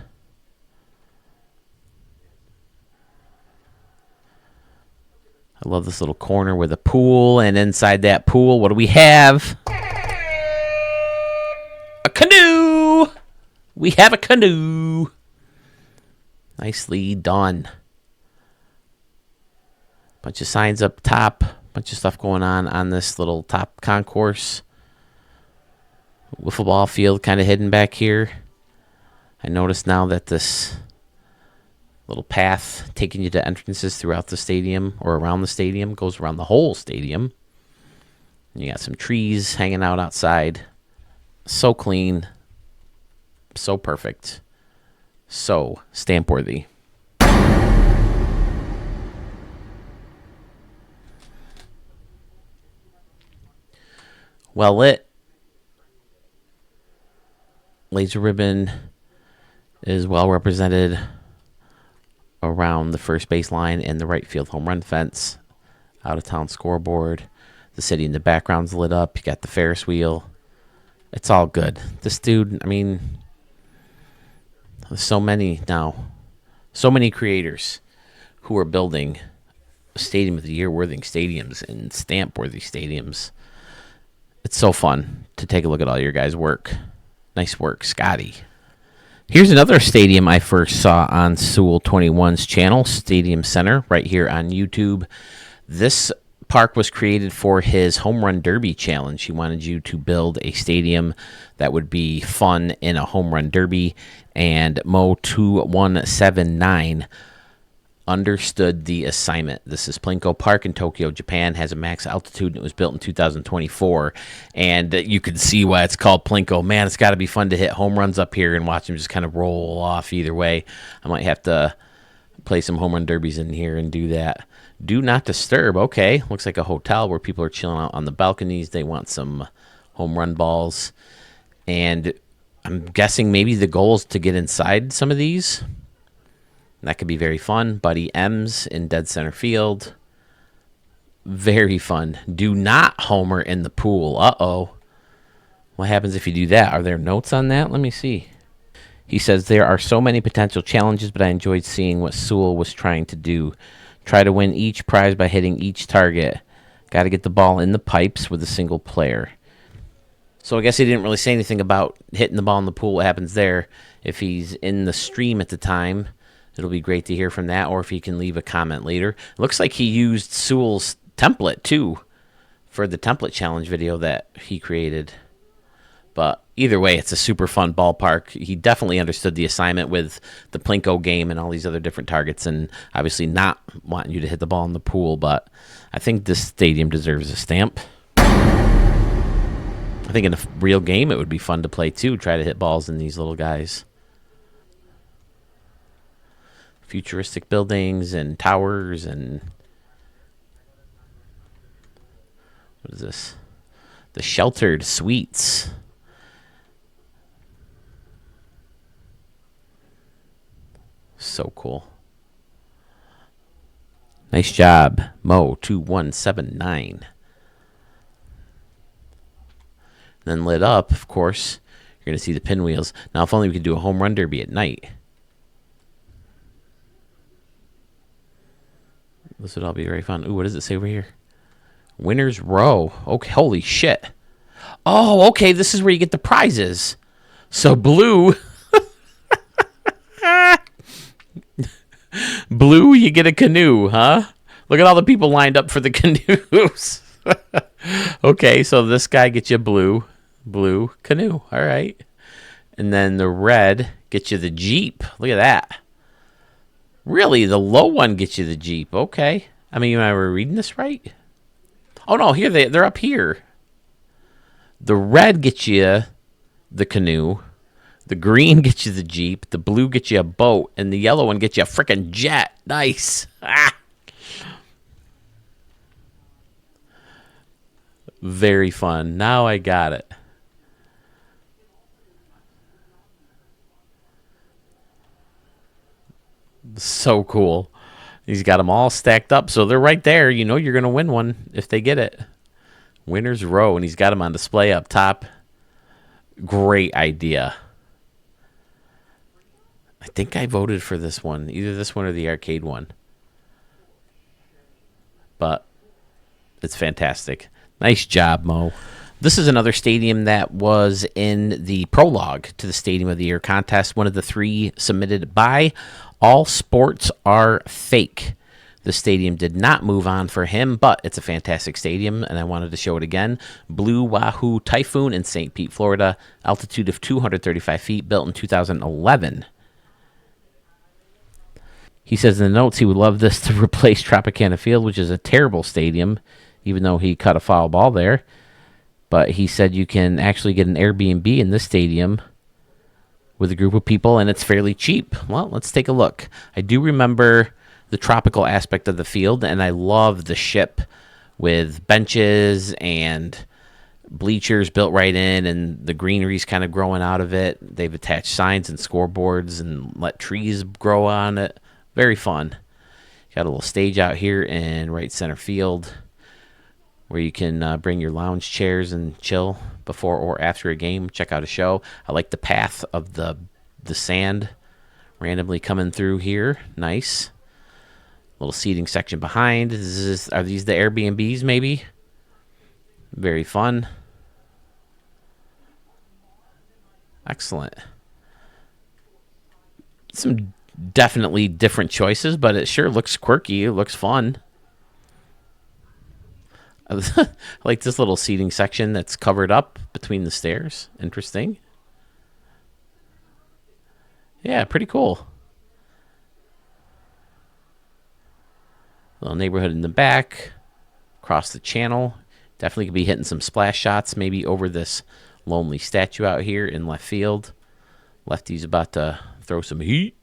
I love this little corner with a pool, and inside that pool, what do we have? A canoe! We have a canoe! Nicely done. Bunch of signs up top. Bunch of stuff going on this little top concourse. Wiffle ball field kind of hidden back here. I noticed now that this little path taking you to entrances throughout the stadium or around the stadium goes around the whole stadium. And you got some trees hanging out outside. So clean. So perfect. So stamp worthy. Well lit. Laser ribbon is well represented around the first base line and the right field home run fence. Out of town scoreboard. The city in the background's lit up. You got the Ferris wheel. It's all good. This dude, I mean, there's so many now. So many creators who are building Stadium of the Year worthy stadiums and stamp worthy stadiums. It's so fun to take a look at all your guys' work. Nice work, Scotty. Here's another stadium I first saw on Sewell 21's channel, Stadium Center, right here on YouTube. This park was created for his Home Run Derby challenge. He wanted you to build a stadium that would be fun in a home run derby, and Mo2179 understood the assignment. This is Plinko Park in Tokyo, Japan. Has a max altitude, and it was built in 2024. And you can see why it's called Plinko. Man, it's got to be fun to hit home runs up here and watch them just kind of roll off either way. I might have to play some home run derbies in here and do that. Do not disturb. Okay, looks like a hotel where people are chilling out on the balconies. They want some home run balls. And I'm guessing maybe the goal is to get inside some of these. That could be very fun. Buddy M's in dead center field. Very fun. Do not homer in the pool. Uh-oh. What happens if you do that? Are there notes on that? Let me see. He says, there are so many potential challenges, but I enjoyed seeing what Sewell was trying to do. Try to win each prize by hitting each target. Got to get the ball in the pipes with a single player. So I guess he didn't really say anything about hitting the ball in the pool. What happens there? If he's in the stream at the time, it'll be great to hear from that, or if he can leave a comment later. Looks like he used Sewell's template, too, for the template challenge video that he created. But either way, it's a super fun ballpark. He definitely understood the assignment with the Plinko game and all these other different targets, and obviously not wanting you to hit the ball in the pool, but I think this stadium deserves a stamp. I think in a real game, it would be fun to play, too. Try to hit balls in these little guys. Futuristic buildings and towers and... what is this? The sheltered suites. So cool. Nice job, Mo2179. Then lit up, of course, you're going to see the pinwheels. Now, if only we could do a home run derby at night. This would all be very fun. Ooh, what does it say over here? Winner's Row. Okay, holy shit. Oh, okay, this is where you get the prizes. So blue... blue, you get a canoe, huh? Look at all the people lined up for the canoes. Okay, so this guy gets you blue canoe. All right. And then the red gets you the Jeep. Look at that. Really, the low one gets you the Jeep. Okay. I mean, am I reading this right? Oh, no, here they're up here. The red gets you the canoe. The green gets you the Jeep. The blue gets you a boat. And the yellow one gets you a freaking jet. Nice. Ah. Very fun. Now I got it. So cool. He's got them all stacked up, so they're right there. You know you're going to win one if they get it. Winner's row, and he's got them on display up top. Great idea. I think I voted for this one, either this one or the arcade one. But it's fantastic. Nice job, Mo. This is another stadium that was in the prologue to the Stadium of the Year contest, one of the 3 submitted by All Sports Are Fake. The stadium did not move on for him, but it's a fantastic stadium, and I wanted to show it again. Blue Wahu Typhoon in St. Pete, Florida, altitude of 235 feet, built in 2011. He says in the notes he would love this to replace Tropicana Field, which is a terrible stadium, even though he cut a foul ball there. But he said you can actually get an Airbnb in this stadium with a group of people, and it's fairly cheap. Well, let's take a look. I do remember the tropical aspect of the field, and I love the ship with benches and bleachers built right in, and the greenery's kind of growing out of it. They've attached signs and scoreboards and let trees grow on it. Very fun. Got a little stage out here in right center field where you can bring your lounge chairs and chill before or after a game. Check out a show. I like the path of the sand randomly coming through here. Nice. Little seating section behind. Are these the Airbnbs maybe? Very fun. Excellent. Some definitely different choices, but it sure looks quirky. It looks fun. I like this little seating section that's covered up between the stairs. Interesting. Yeah, pretty cool. Little neighborhood in the back. Across the channel. Definitely could be hitting some splash shots, maybe over this lonely statue out here in left field. Lefty's about to throw some heat.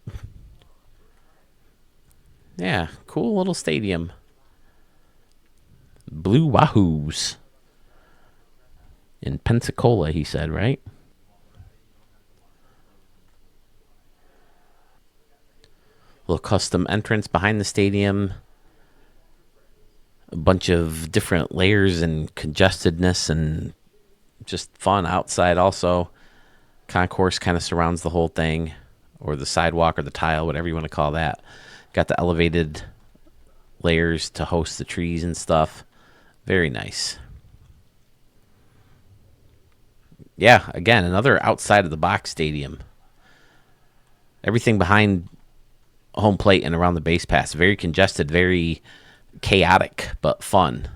Yeah, cool little stadium. Blue Wahoos in Pensacola, he said, right? Little custom entrance behind the stadium. A bunch of different layers and congestedness and just fun outside also. Concourse kind of surrounds the whole thing, or the sidewalk or the tile, whatever you want to call that. Got the elevated layers to host the trees and stuff. Very nice. Yeah, again, another outside of the box stadium. Everything behind home plate and around the base pass. Very congested, very chaotic, but fun.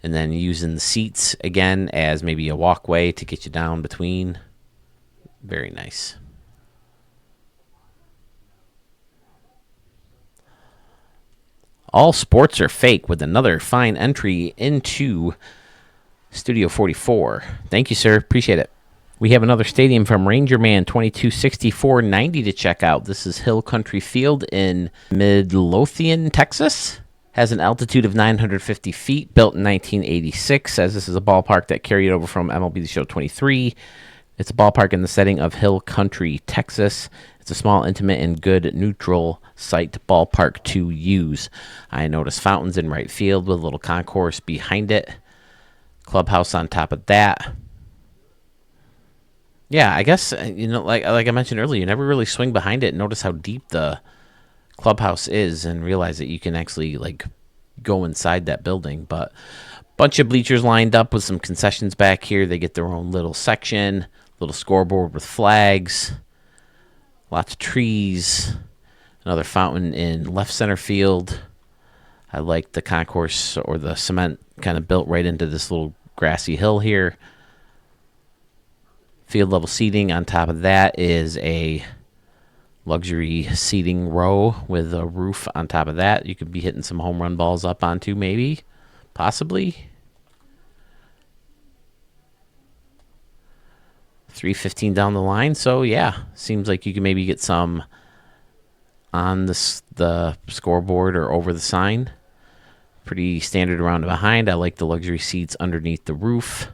And then using the seats again as maybe a walkway to get you down between. Very nice. All Sports Are Fake with another fine entry into Studio 44. Thank you, sir. Appreciate it. We have another stadium from Ranger Man 226490 to check out. This is Hill Country Field in Midlothian, Texas. Has an altitude of 950 feet, built in 1986. Says this is a ballpark that carried over from MLB The Show 23. It's a ballpark in the setting of Hill Country, Texas. It's a small, intimate, and good neutral site ballpark to use. I notice fountains in right field with a little concourse behind it. Clubhouse on top of that. Yeah, I guess, like I mentioned earlier, you never really swing behind it and notice how deep the clubhouse is and realize that you can actually, go inside that building. But bunch of bleachers lined up with some concessions back here. They get their own little section, little scoreboard with flags, lots of trees, another fountain in left center field. I like the concourse or the cement kind of built right into this little grassy hill here. Field level seating. On top of that is a luxury seating row with a roof on top of that. You could be hitting some home run balls up onto, maybe, possibly. 315 down the line. So yeah, seems like you can maybe get some on the scoreboard or over the sign. Pretty standard around behind. I like the luxury seats underneath the roof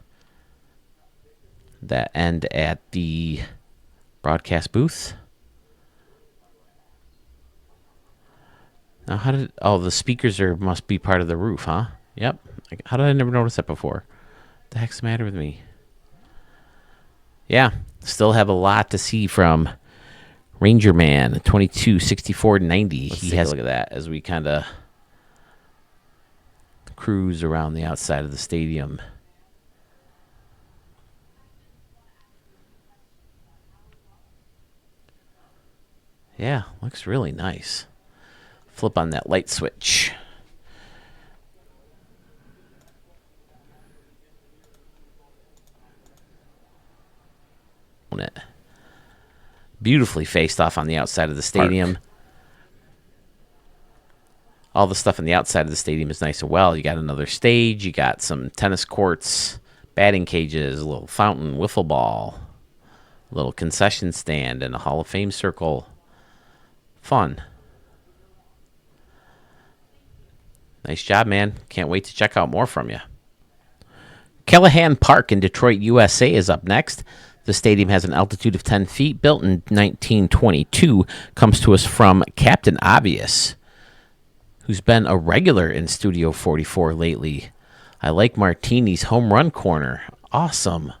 that end at the broadcast booth. Now, the speakers must be part of the roof, huh? Yep. How did I never notice that before? What the heck's the matter with me? Yeah, still have a lot to see from Ranger Man 226490. He has a look at that as we kind of cruise around the outside of the stadium. Yeah, looks really nice. Flip on that light switch. Beautifully faced off on the outside of the stadium. Park. All the stuff on the outside of the stadium is nice and well. You got another stage. You got some tennis courts, batting cages, a little fountain, wiffle ball, a little concession stand, and a Hall of Fame circle. Fun. Nice job, man. Can't wait to check out more from you. Kellahan Park in Detroit, USA is up next. The stadium has an altitude of 10 feet, built in 1922. Comes to us from Captain Obvious, who's been a regular in Studio 44 lately. I like Martini's home run corner. Awesome.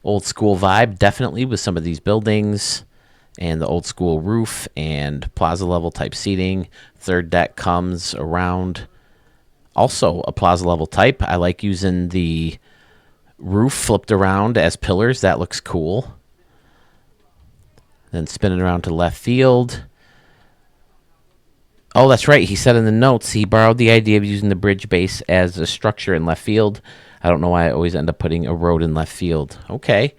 Old school vibe, definitely, with some of these buildings and the old school roof and plaza level type seating. Third deck comes around. Also a plaza level type. I like using the roof flipped around as pillars. That looks cool. Then spinning around to left field. Oh, that's right. He said in the notes he borrowed the idea of using the bridge base as a structure in left field. I don't know why I always end up putting a road in left field. Okay.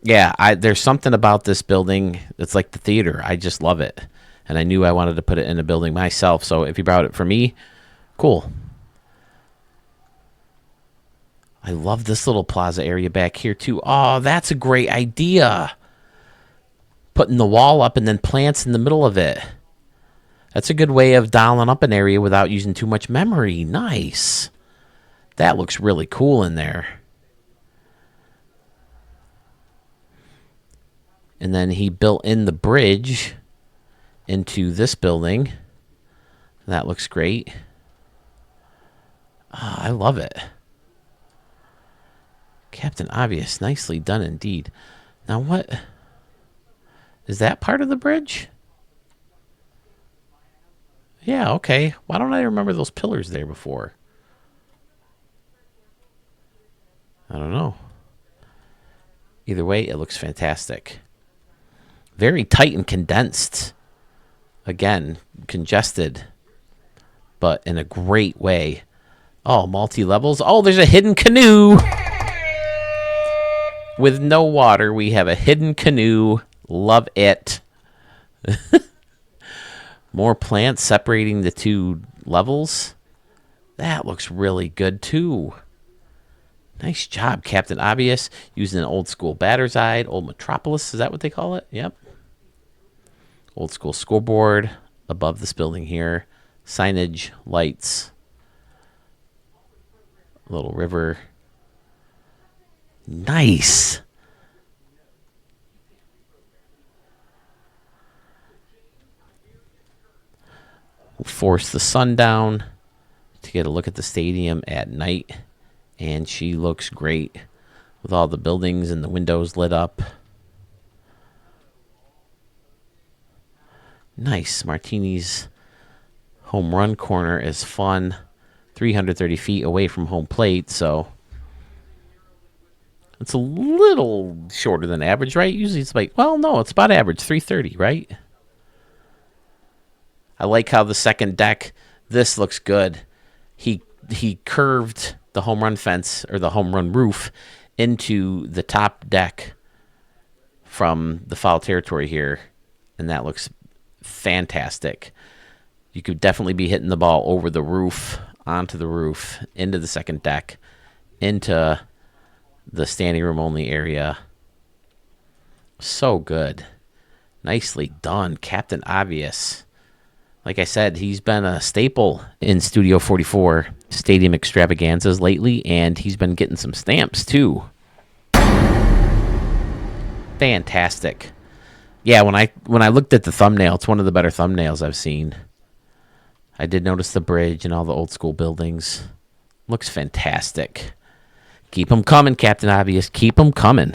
Yeah, there's something about this building that's like the theater. I just love it. And I knew I wanted to put it in a building myself. So if he borrowed it for me, cool. I love this little plaza area back here, too. Oh, that's a great idea. Putting the wall up and then plants in the middle of it. That's a good way of dialing up an area without using too much memory. Nice. That looks really cool in there. And then he built in the bridge into this building. That looks great. Oh, I love it. Captain Obvious, nicely done indeed. Now what? Is that part of the bridge? Yeah, okay. Why don't I remember those pillars there before? I don't know. Either way, it looks fantastic. Very tight and condensed. Again, congested, but in a great way. Oh, multi-levels. Oh, there's a hidden canoe. With no water, we have a hidden canoe. Love it. More plants separating the two levels. That looks really good, too. Nice job, Captain Obvious. Using an old school batter's eye, old Metropolis. Is that what they call it? Yep. Old school scoreboard above this building here. Signage, lights. Little river. Nice. We'll force the sun down to get a look at the stadium at night. And she looks great with all the buildings and the windows lit up. Nice. Martini's home run corner is fun. 330 feet away from home plate, so it's a little shorter than average, right? Usually it's like, well, no, it's about average, 330, right? I like how the second deck, this looks good. He curved the home run fence or the home run roof into the top deck from the foul territory here, and that looks fantastic. You could definitely be hitting the ball over the roof, onto the roof, into the second deck, into the standing room only area. So good. Nicely done, Captain Obvious. Like I said, he's been a staple in Studio 44 Stadium Extravaganzas lately, and he's been getting some stamps too. Fantastic. Yeah, when I looked at the thumbnail, it's one of the better thumbnails I've seen. I did notice the bridge and all the old school buildings. Looks fantastic. Keep them coming, Captain Obvious. Keep them coming.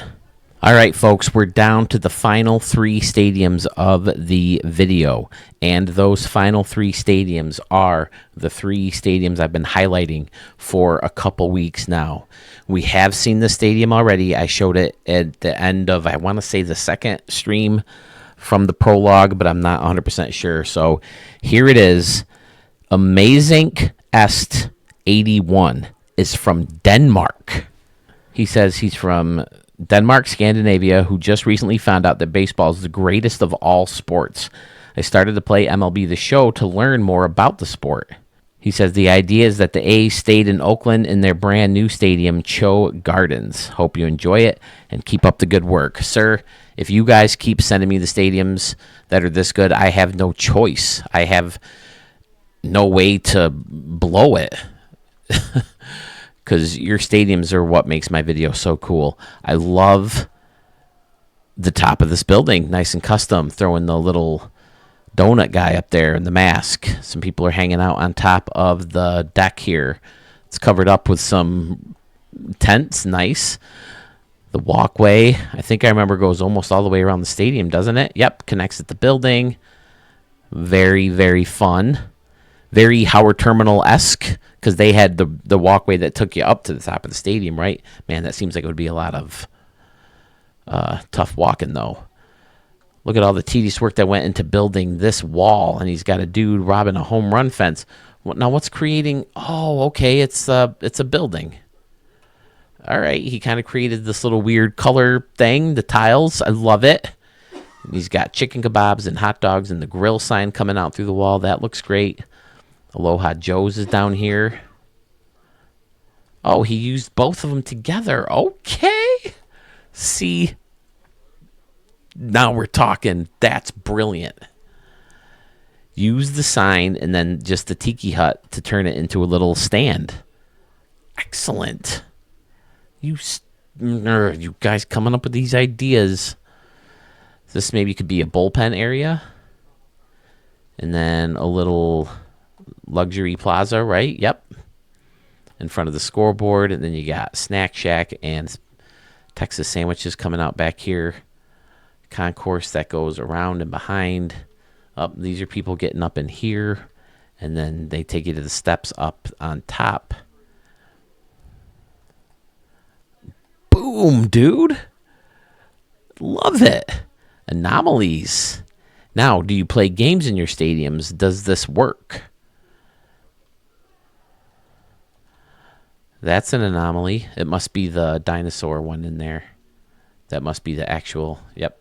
All right, folks, we're down to the final 3 stadiums of the video. And those final 3 stadiums are the 3 stadiums I've been highlighting for a couple weeks now. We have seen the stadium already. I showed it at the end of, I want to say, the second stream from the prologue, but I'm not 100% sure. So here it is. Amazing Est 81 is from Denmark. He says he's from Denmark, Scandinavia, who just recently found out that baseball is the greatest of all sports. I started to play MLB The Show to learn more about the sport. He says the idea is that the A's stayed in Oakland in their brand new stadium, Cho Gardens. Hope you enjoy it and keep up the good work. Sir, if you guys keep sending me the stadiums that are this good, I have no choice. I have no way to blow it. Because your stadiums are what makes my video so cool. I love the top of this building. Nice and custom. Throwing the little donut guy up there and the mask. Some people are hanging out on top of the deck here. It's covered up with some tents. Nice. The walkway, I think I remember, goes almost all the way around the stadium, doesn't it? Yep, connects at the building. Very, very fun. Very Howard Terminal-esque, because they had the walkway that took you up to the top of the stadium, right? Man, that seems like it would be a lot of tough walking, though. Look at all the tedious work that went into building this wall, and he's got a dude robbing a home run fence. Now, what's creating? Oh, okay, it's a building. All right, he kind of created this little weird color thing, the tiles. I love it. And he's got chicken kebabs and hot dogs and the grill sign coming out through the wall. That looks great. Aloha Joe's is down here. Oh, he used both of them together. Okay. See, now we're talking. That's brilliant. Use the sign and then just the tiki hut to turn it into a little stand. Excellent. You guys coming up with these ideas. This maybe could be a bullpen area. And then a little luxury plaza, right? Yep. In front of the scoreboard. And then you got Snack Shack and Texas sandwiches coming out back here. Concourse that goes around and behind. These are people getting up in here. And then they take you to the steps up on top. Boom, dude. Love it. Anomalies. Now, do you play games in your stadiums? Does this work? That's an anomaly. It must be the dinosaur one in there. That must be the actual, yep.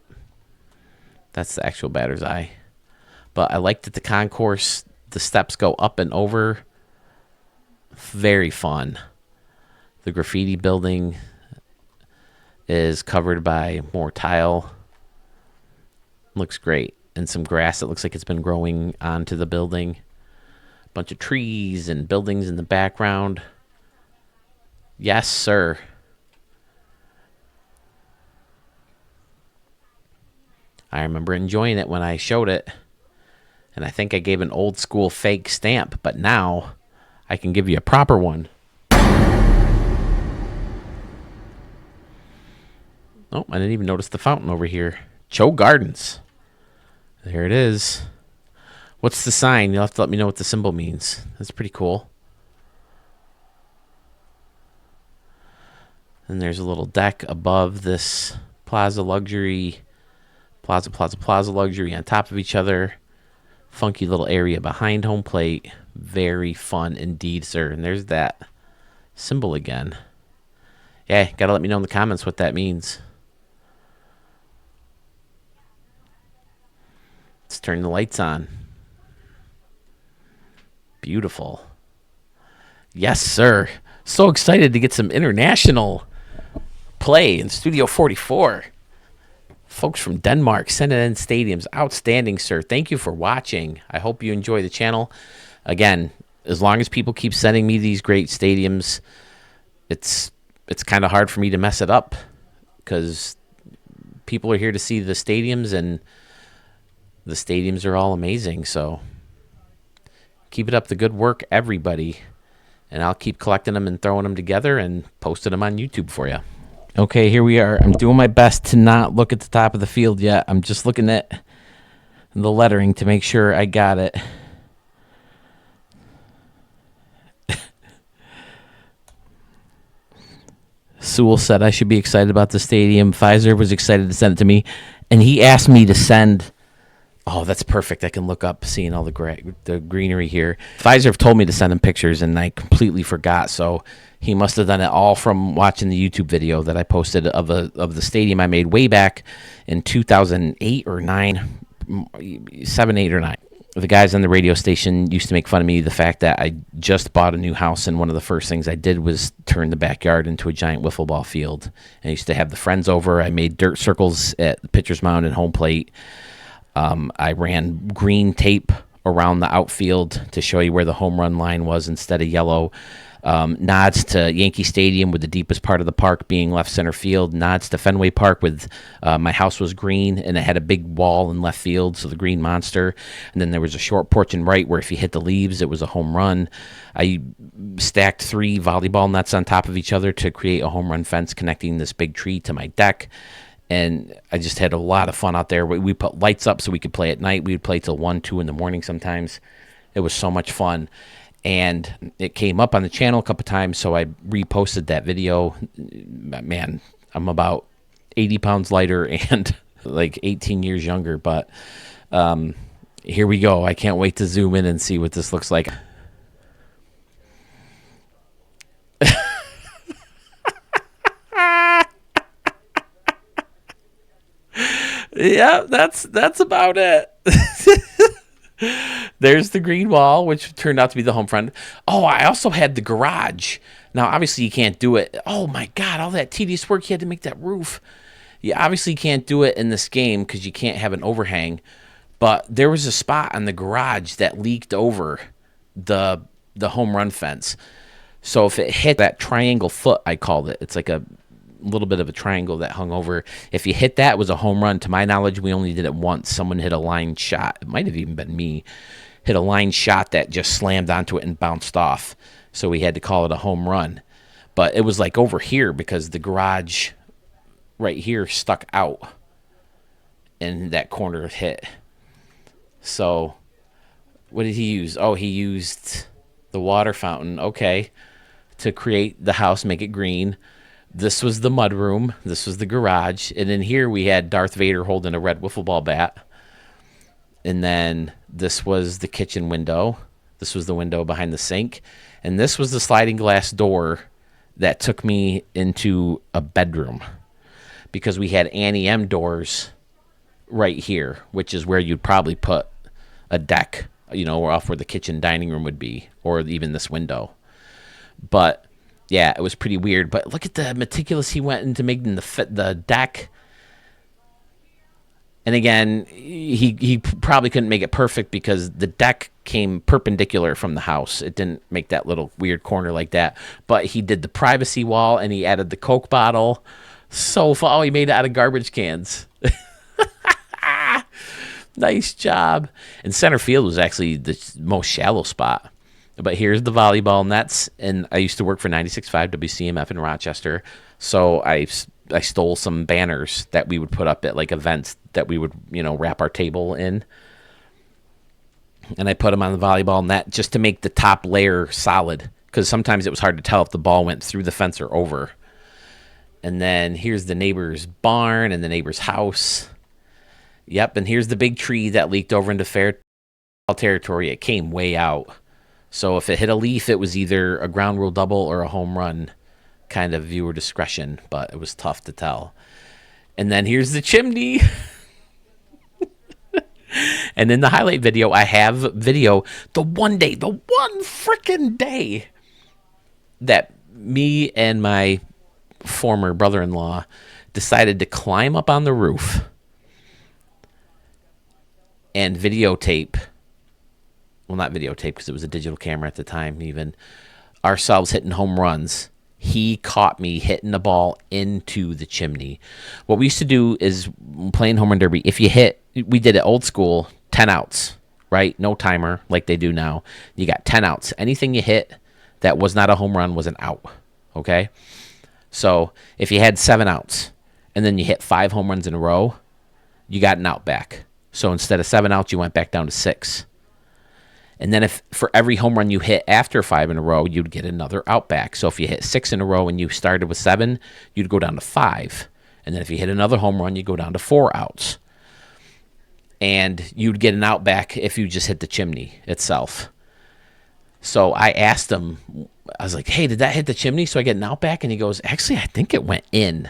That's the actual batter's eye. But I like that the concourse, the steps go up and over. Very fun. The graffiti building is covered by more tile. Looks great. And some grass that looks like it's been growing onto the building. A bunch of trees and buildings in the background. Yes, sir. I remember enjoying it when I showed it. And I think I gave an old school fake stamp, but now I can give you a proper one. Oh, I didn't even notice the fountain over here. Cho Gardens. There it is. What's the sign? You'll have to let me know what the symbol means. That's pretty cool. And there's a little deck above this plaza luxury. Plaza luxury on top of each other. Funky little area behind home plate. Very fun indeed, sir. And there's that symbol again. Yeah, gotta let me know in the comments what that means. Let's turn the lights on. Beautiful. Yes, sir. So excited to get some international play in Studio 44. Folks from Denmark sending in stadiums. Outstanding, sir. Thank you for watching. I hope you enjoy the channel. Again, as long as people keep sending me these great stadiums, it's kind of hard for me to mess it up because people are here to see the stadiums, and the stadiums are all amazing. So keep it up the good work, everybody, and I'll keep collecting them and throwing them together and posting them on YouTube for you. Okay, here we are. I'm doing my best to not look at the top of the field yet. I'm just looking at the lettering to make sure I got it. Sewell said I should be excited about the stadium. Pfizer was excited to send it to me, and he asked me to send. Oh, that's perfect. I can look up seeing all the greenery here. Pfizer told me to send him pictures, and I completely forgot. So he must have done it all from watching the YouTube video that I posted of the stadium I made way back in 2008 or 9, 7, 8, or 9. The guys on the radio station used to make fun of me, the fact that I just bought a new house, and one of the first things I did was turn the backyard into a giant wiffle ball field. And I used to have the friends over. I made dirt circles at the pitcher's mound and home plate. I ran green tape around the outfield to show you where the home run line was instead of yellow. Nods to Yankee Stadium with the deepest part of the park being left center field. Nods to Fenway Park with my house was green and it had a big wall in left field, so the green monster. And then there was a short porch in right where if you hit the leaves, it was a home run. I stacked 3 volleyball nets on top of each other to create a home run fence connecting this big tree to my deck. And I just had a lot of fun out there. We put lights up so we could play at night. We would play till 1, 2 in the morning sometimes. It was so much fun. And it came up on the channel a couple times, so I reposted that video. Man, I'm about 80 pounds lighter and like 18 years younger. But here we go. I can't wait to zoom in and see what this looks like. Yeah, that's about it. There's the green wall, which turned out to be the home front. Oh, I also had the garage. Now, obviously, you can't do it. Oh, my God, all that tedious work you had to make that roof. You obviously can't do it in this game because you can't have an overhang. But there was a spot on the garage that leaked over the home run fence. So if it hit that triangle foot, I called it. It's like a little bit of a triangle that hung over. If you hit that, it was a home run. To my knowledge, we only did it once. Someone hit a line shot. It might have even been me. Hit a line shot that just slammed onto it and bounced off. So we had to call it a home run. But it was like over here because the garage right here stuck out and that corner hit. So what did he use? Oh, he used the water fountain, okay, to create the house, make it green. This was the mud room. This was the garage. And in here we had Darth Vader holding a red wiffle ball bat. And then this was the kitchen window. This was the window behind the sink. And this was the sliding glass door that took me into a bedroom. Because we had Annie M doors right here, which is where you'd probably put a deck, you know, or off where the kitchen dining room would be, or even this window. But yeah, it was pretty weird. But look at the meticulous he went into making the deck. And again, he probably couldn't make it perfect because the deck came perpendicular from the house. It didn't make that little weird corner like that. But he did the privacy wall and he added the Coke bottle. So fun. Oh, he made it out of garbage cans. Nice job. And center field was actually the most shallow spot. But here's the volleyball nets, and I used to work for 96.5 WCMF in Rochester, so I stole some banners that we would put up at like events that we would, you know, wrap our table in, and I put them on the volleyball net just to make the top layer solid, because sometimes it was hard to tell if the ball went through the fence or over. And then here's the neighbor's barn and the neighbor's house. Yep, and here's the big tree that leaked over into fair territory. It came way out. So if it hit a leaf, it was either a ground rule double or a home run, kind of viewer discretion, but it was tough to tell. And then here's the chimney. And in the highlight video, I have video, the one freaking day that me and my former brother-in-law decided to climb up on the roof and videotape. Well, not videotape because it was a digital camera at the time, even ourselves hitting home runs. He caught me hitting the ball into the chimney. What we used to do is playing home run derby. If you hit, we did it old school, 10 outs, right? No timer like they do now. You got 10 outs. Anything you hit that was not a home run was an out, okay? So if you had 7 outs and then you hit 5 home runs in a row, you got an out back. So instead of 7 outs, you went back down to 6. And then if for every home run you hit after 5 in a row, you'd get another out back. So if you hit 6 in a row and you started with 7, you'd go down to 5. And then if you hit another home run, you go down to 4 outs. And you'd get an out back if you just hit the chimney itself. So I asked him, I was like, hey, did that hit the chimney so I get an out back? And he goes, actually, I think it went in.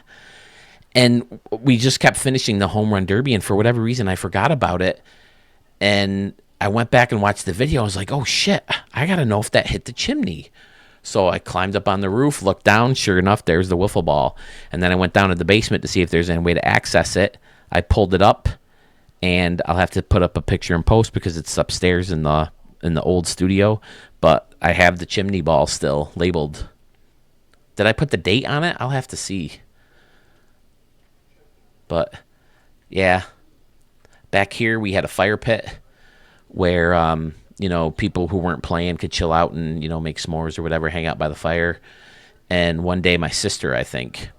And we just kept finishing the home run derby. And for whatever reason, I forgot about it. And I went back and watched the video. I was like, oh, shit, I got to know if that hit the chimney. So I climbed up on the roof, looked down. Sure enough, there's the wiffle ball. And then I went down to the basement to see if there's any way to access it. I pulled it up, and I'll have to put up a picture in post because it's upstairs in the old studio. But I have the chimney ball still labeled. Did I put the date on it? I'll have to see. But, yeah. Back here, we had a fire pit where, people who weren't playing could chill out and, make s'mores or whatever, hang out by the fire. And one day my sister, I think,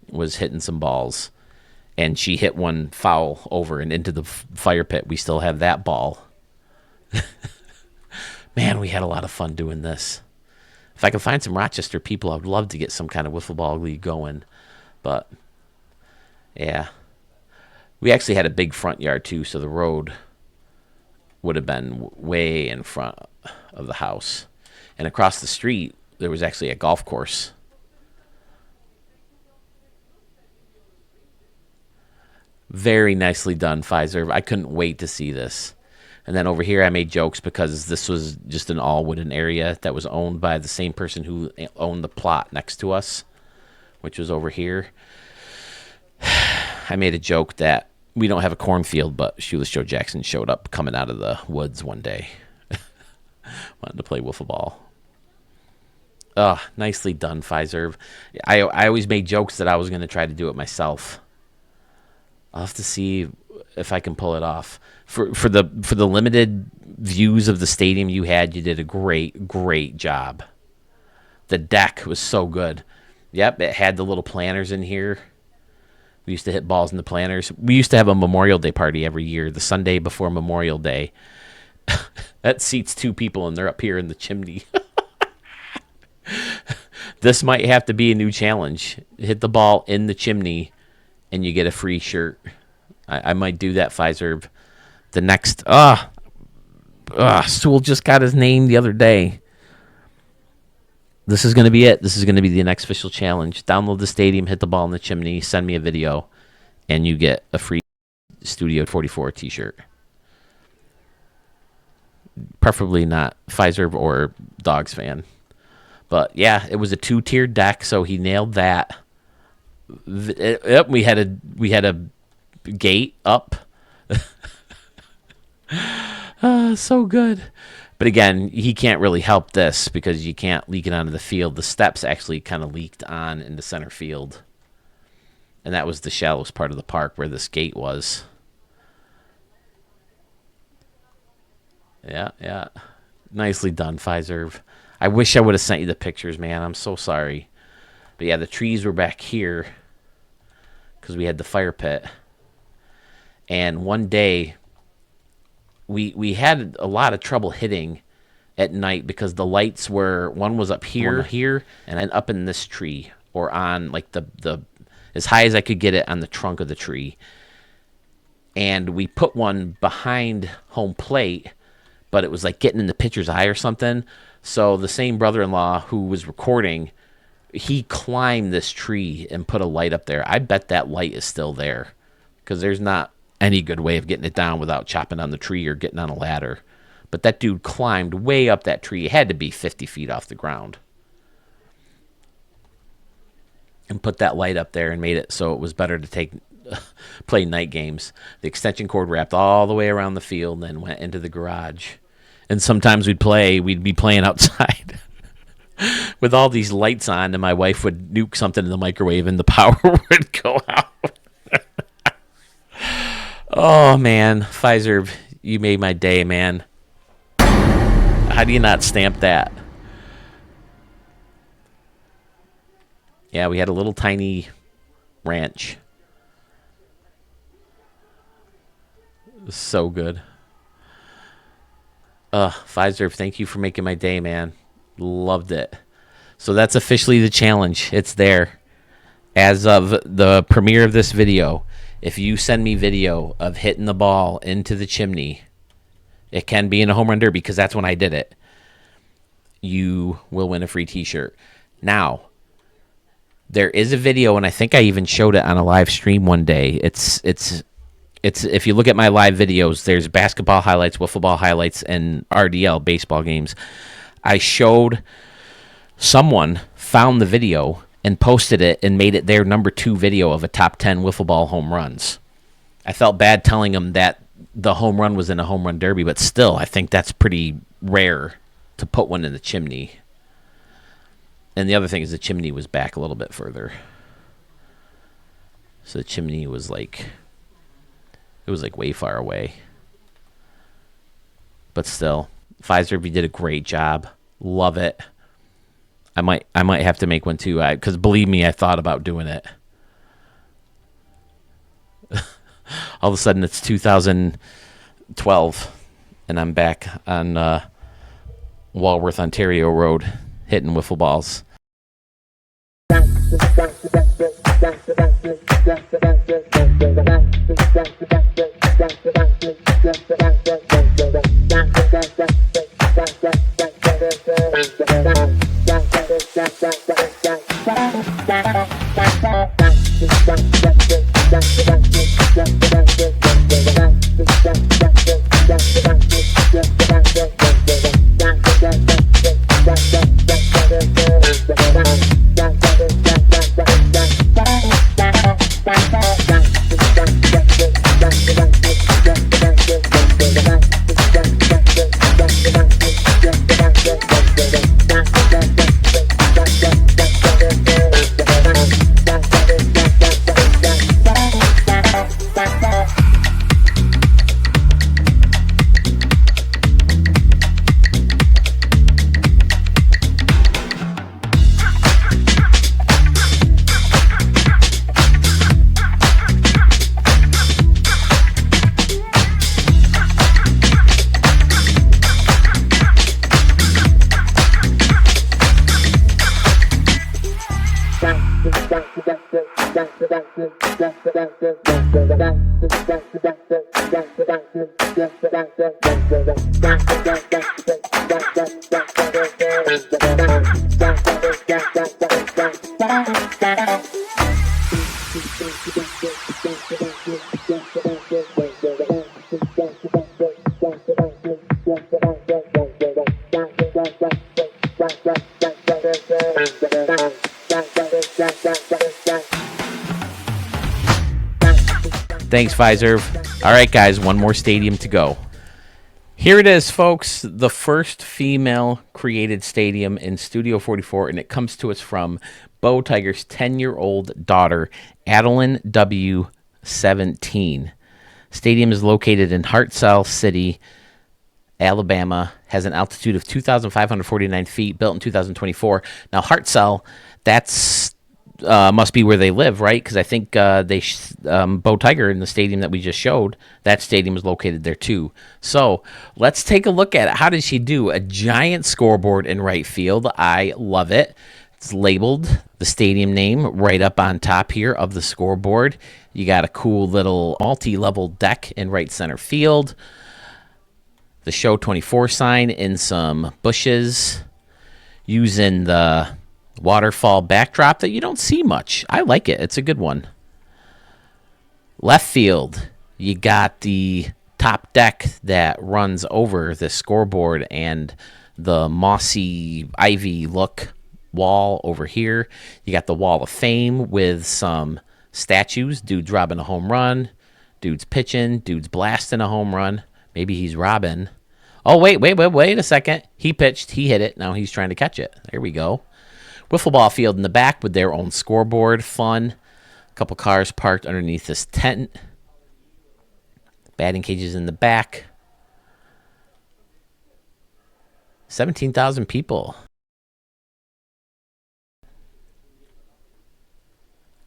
was hitting some balls. And she hit one foul over and into the fire pit. We still have that ball. Man, we had a lot of fun doing this. If I could find some Rochester people, I would love to get some kind of wiffle ball league going. But, yeah. We actually had a big front yard, too, so the road would have been way in front of the house. And across the street, there was actually a golf course. Very nicely done, Pfizer. I couldn't wait to see this. And then over here, I made jokes because this was just an all-wooden area that was owned by the same person who owned the plot next to us, which was over here. I made a joke that we don't have a cornfield, but Shoeless Joe Jackson showed up coming out of the woods one day. Wanted to play wiffle ball. Nicely done, Pfizer. I always made jokes that I was going to try to do it myself. I'll have to see if I can pull it off. For the limited views of the stadium you had, you did a great job. The deck was so good. Yep, it had the little planters in here. We used to hit balls in the planters. We used to have a Memorial Day party every year, the Sunday before Memorial Day. That seats 2 people, and they're up here in the chimney. This might have to be a new challenge. Hit the ball in the chimney, and you get a free shirt. I might do that, Pfizer. The next... Sewell just got his name the other day. This is going to be it. This is going to be the next official challenge. Download the stadium, hit the ball in the chimney, send me a video, and you get a free Studio 44 t-shirt. Preferably not Pfizer or Dogs fan. But, yeah, it was a 2-tiered deck, so he nailed that. Yep, we had a gate up. So good. But again, he can't really help this because you can't leak it onto the field. The steps actually kind of leaked on into center field. And that was the shallowest part of the park where this gate was. Yeah. Nicely done, Pfizer. I wish I would have sent you the pictures, man. I'm so sorry. But yeah, the trees were back here because we had the fire pit. And one day, we had a lot of trouble hitting at night because the lights were, one was up here, and then up in this tree, or on like the as high as I could get it on the trunk of the tree. And we put one behind home plate, but it was like getting in the pitcher's eye or something. So the same brother-in-law who was recording, he climbed this tree and put a light up there. I bet that light is still there because there's not any good way of getting it down without chopping on the tree or getting on a ladder. But that dude climbed way up that tree. It had to be 50 feet off the ground. And put that light up there and made it so it was better to take play night games. The extension cord wrapped all the way around the field and then went into the garage. And sometimes we'd be playing outside with all these lights on, and my wife would nuke something in the microwave and the power would go out. Oh, man. Pfizer, you made my day, man. How do you not stamp that? Yeah, we had a little tiny ranch. It was so good. Pfizer, thank you for making my day, man. Loved it. So that's officially the challenge. It's there. As of the premiere of this video, if you send me video of hitting the ball into the chimney, it can be in a home run derby because that's when I did it, you will win a free t-shirt. Now, there is a video, and I think I even showed it on a live stream one day. It's if you look at my live videos, there's basketball highlights, wiffle ball highlights, and RDL baseball games. I showed someone found the video and posted it and made it their #2 video of a top 10 wiffle ball home runs. I felt bad telling them that the home run was in a home run derby, but still, I think that's pretty rare to put one in the chimney. And the other thing is the chimney was back a little bit further. So the chimney was like, it was like way far away. But still, Pfizer, you did a great job. Love it. I might have to make one too, because believe me, I thought about doing it. All of a sudden, it's 2012, and I'm back on Walworth, Ontario Road, hitting wiffle balls. Thanks, Pfizer. All right, guys, one more stadium to go. Here it is, folks, the first female-created stadium in Studio 44, and it comes to us from Bo Tiger's 10-year-old daughter, Adeline W. 17. Stadium is located in Hartselle City, Alabama, has an altitude of 2,549 feet, built in 2024. Now, Hartselle, that's must be where they live, right? Because I think Bo Tiger in the stadium that we just showed, that stadium is located there too. So let's take a look at it. How did she do? A giant scoreboard in right field. I love it. It's labeled the stadium name right up on top here of the scoreboard. You got a cool little multi-level deck in right center field. The Show 24 sign in some bushes using the waterfall backdrop that you don't see much. I like it. It's a good one. Left field, you got the top deck that runs over the scoreboard and the mossy ivy look wall over here. You got the Wall of Fame with some statues. Dude's robbing a home run. Dude's pitching. Dude's blasting a home run. Maybe he's robbing. Oh, wait a second. He pitched. He hit it. Now he's trying to catch it. There we go. Wiffle ball field in the back with their own scoreboard. Fun. A couple cars parked underneath this tent. Batting cages in the back. 17,000 people.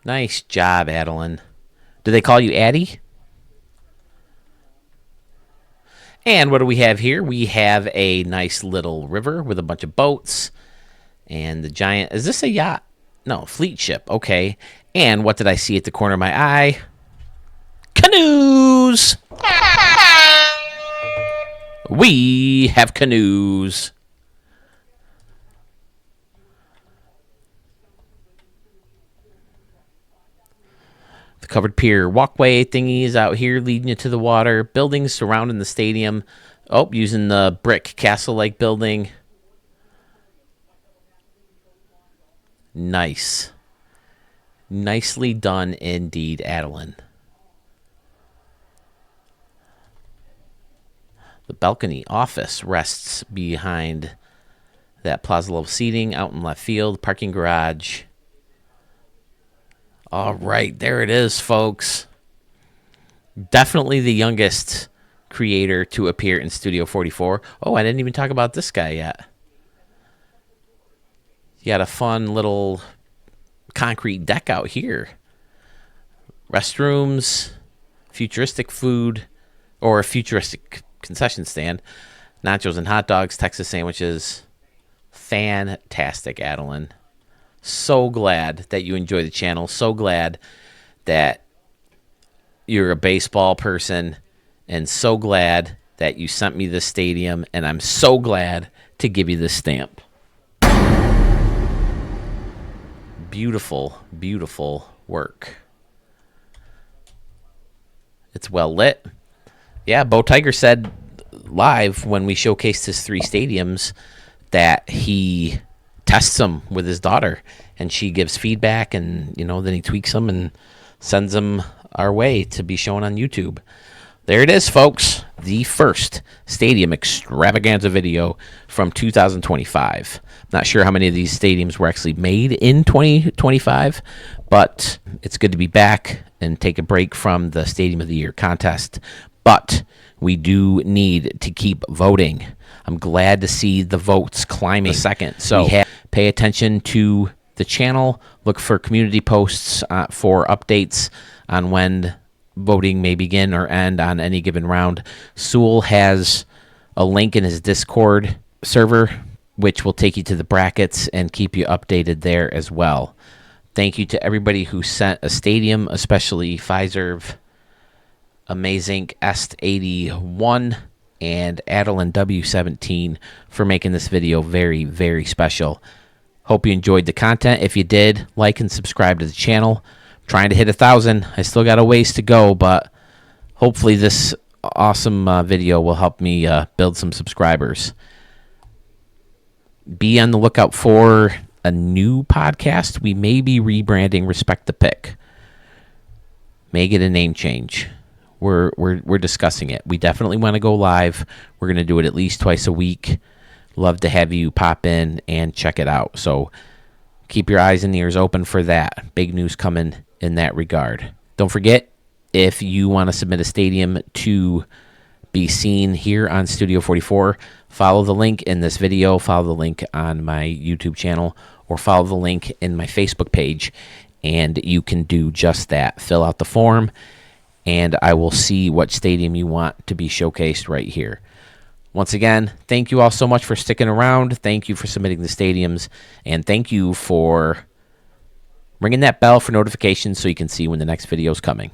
Nice job, Adeline. Do they call you Addie? And what do we have here? We have a nice little river with a bunch of boats. And the giant... Is this a yacht? No, fleet ship. Okay. And what did I see at the corner of my eye? Canoes! We have canoes. The covered pier walkway thingies out here leading you to the water. Buildings surrounding the stadium. Oh, using the brick castle-like building. Nice. Nicely done indeed, Adeline. The balcony office rests behind that plaza level seating out in left field. Parking garage. All right, there it is, folks. Definitely the youngest creator to appear in Studio 44. Oh, I didn't even talk about this guy yet. You got a fun little concrete deck out here. Restrooms, futuristic food, or a futuristic concession stand. Nachos and hot dogs, Texas sandwiches. Fantastic, Adeline. So glad that you enjoy the channel. So glad that you're a baseball person. And so glad that you sent me this stadium. And I'm so glad to give you this stamp. Beautiful, beautiful work. It's well lit. Yeah, Bo Tiger said live when we showcased his 3 stadiums that he tests them with his daughter, and she gives feedback, and then he tweaks them and sends them our way to be shown on YouTube. There it is, folks. The first stadium extravaganza video from 2025. Not sure how many of these stadiums were actually made in 2025, but it's good to be back and take a break from the Stadium of the Year contest. But we do need to keep voting. I'm glad to see the votes climbing a second. So pay attention to the channel. Look for community posts for updates on when voting may begin or end on any given round. Sewell has a link in his Discord server, which will take you to the brackets and keep you updated there as well. Thank you to everybody who sent a stadium, especially Pfizer, Amazing Est81, and Adeline W17 for making this video very, very special. Hope you enjoyed the content. If you did, like and subscribe to the channel. I'm trying to hit 1,000. I still got a ways to go, but hopefully this awesome video will help me build some subscribers. Be on the lookout for a new podcast. We may be rebranding Respect the Pick. May get a name change. We're discussing it. We definitely want to go live. We're going to do it at least twice a week. Love to have you pop in and check it out. So keep your eyes and ears open for that. Big news coming in that regard. Don't forget, if you want to submit a stadium to be seen here on Studio 44, follow the link in this video, follow the link on my YouTube channel, or follow the link in my Facebook page, and you can do just that. Fill out the form, and I will see what stadium you want to be showcased right here. Once again, thank you all so much for sticking around. Thank you for submitting the stadiums, and thank you for ringing that bell for notifications so you can see when the next video is coming.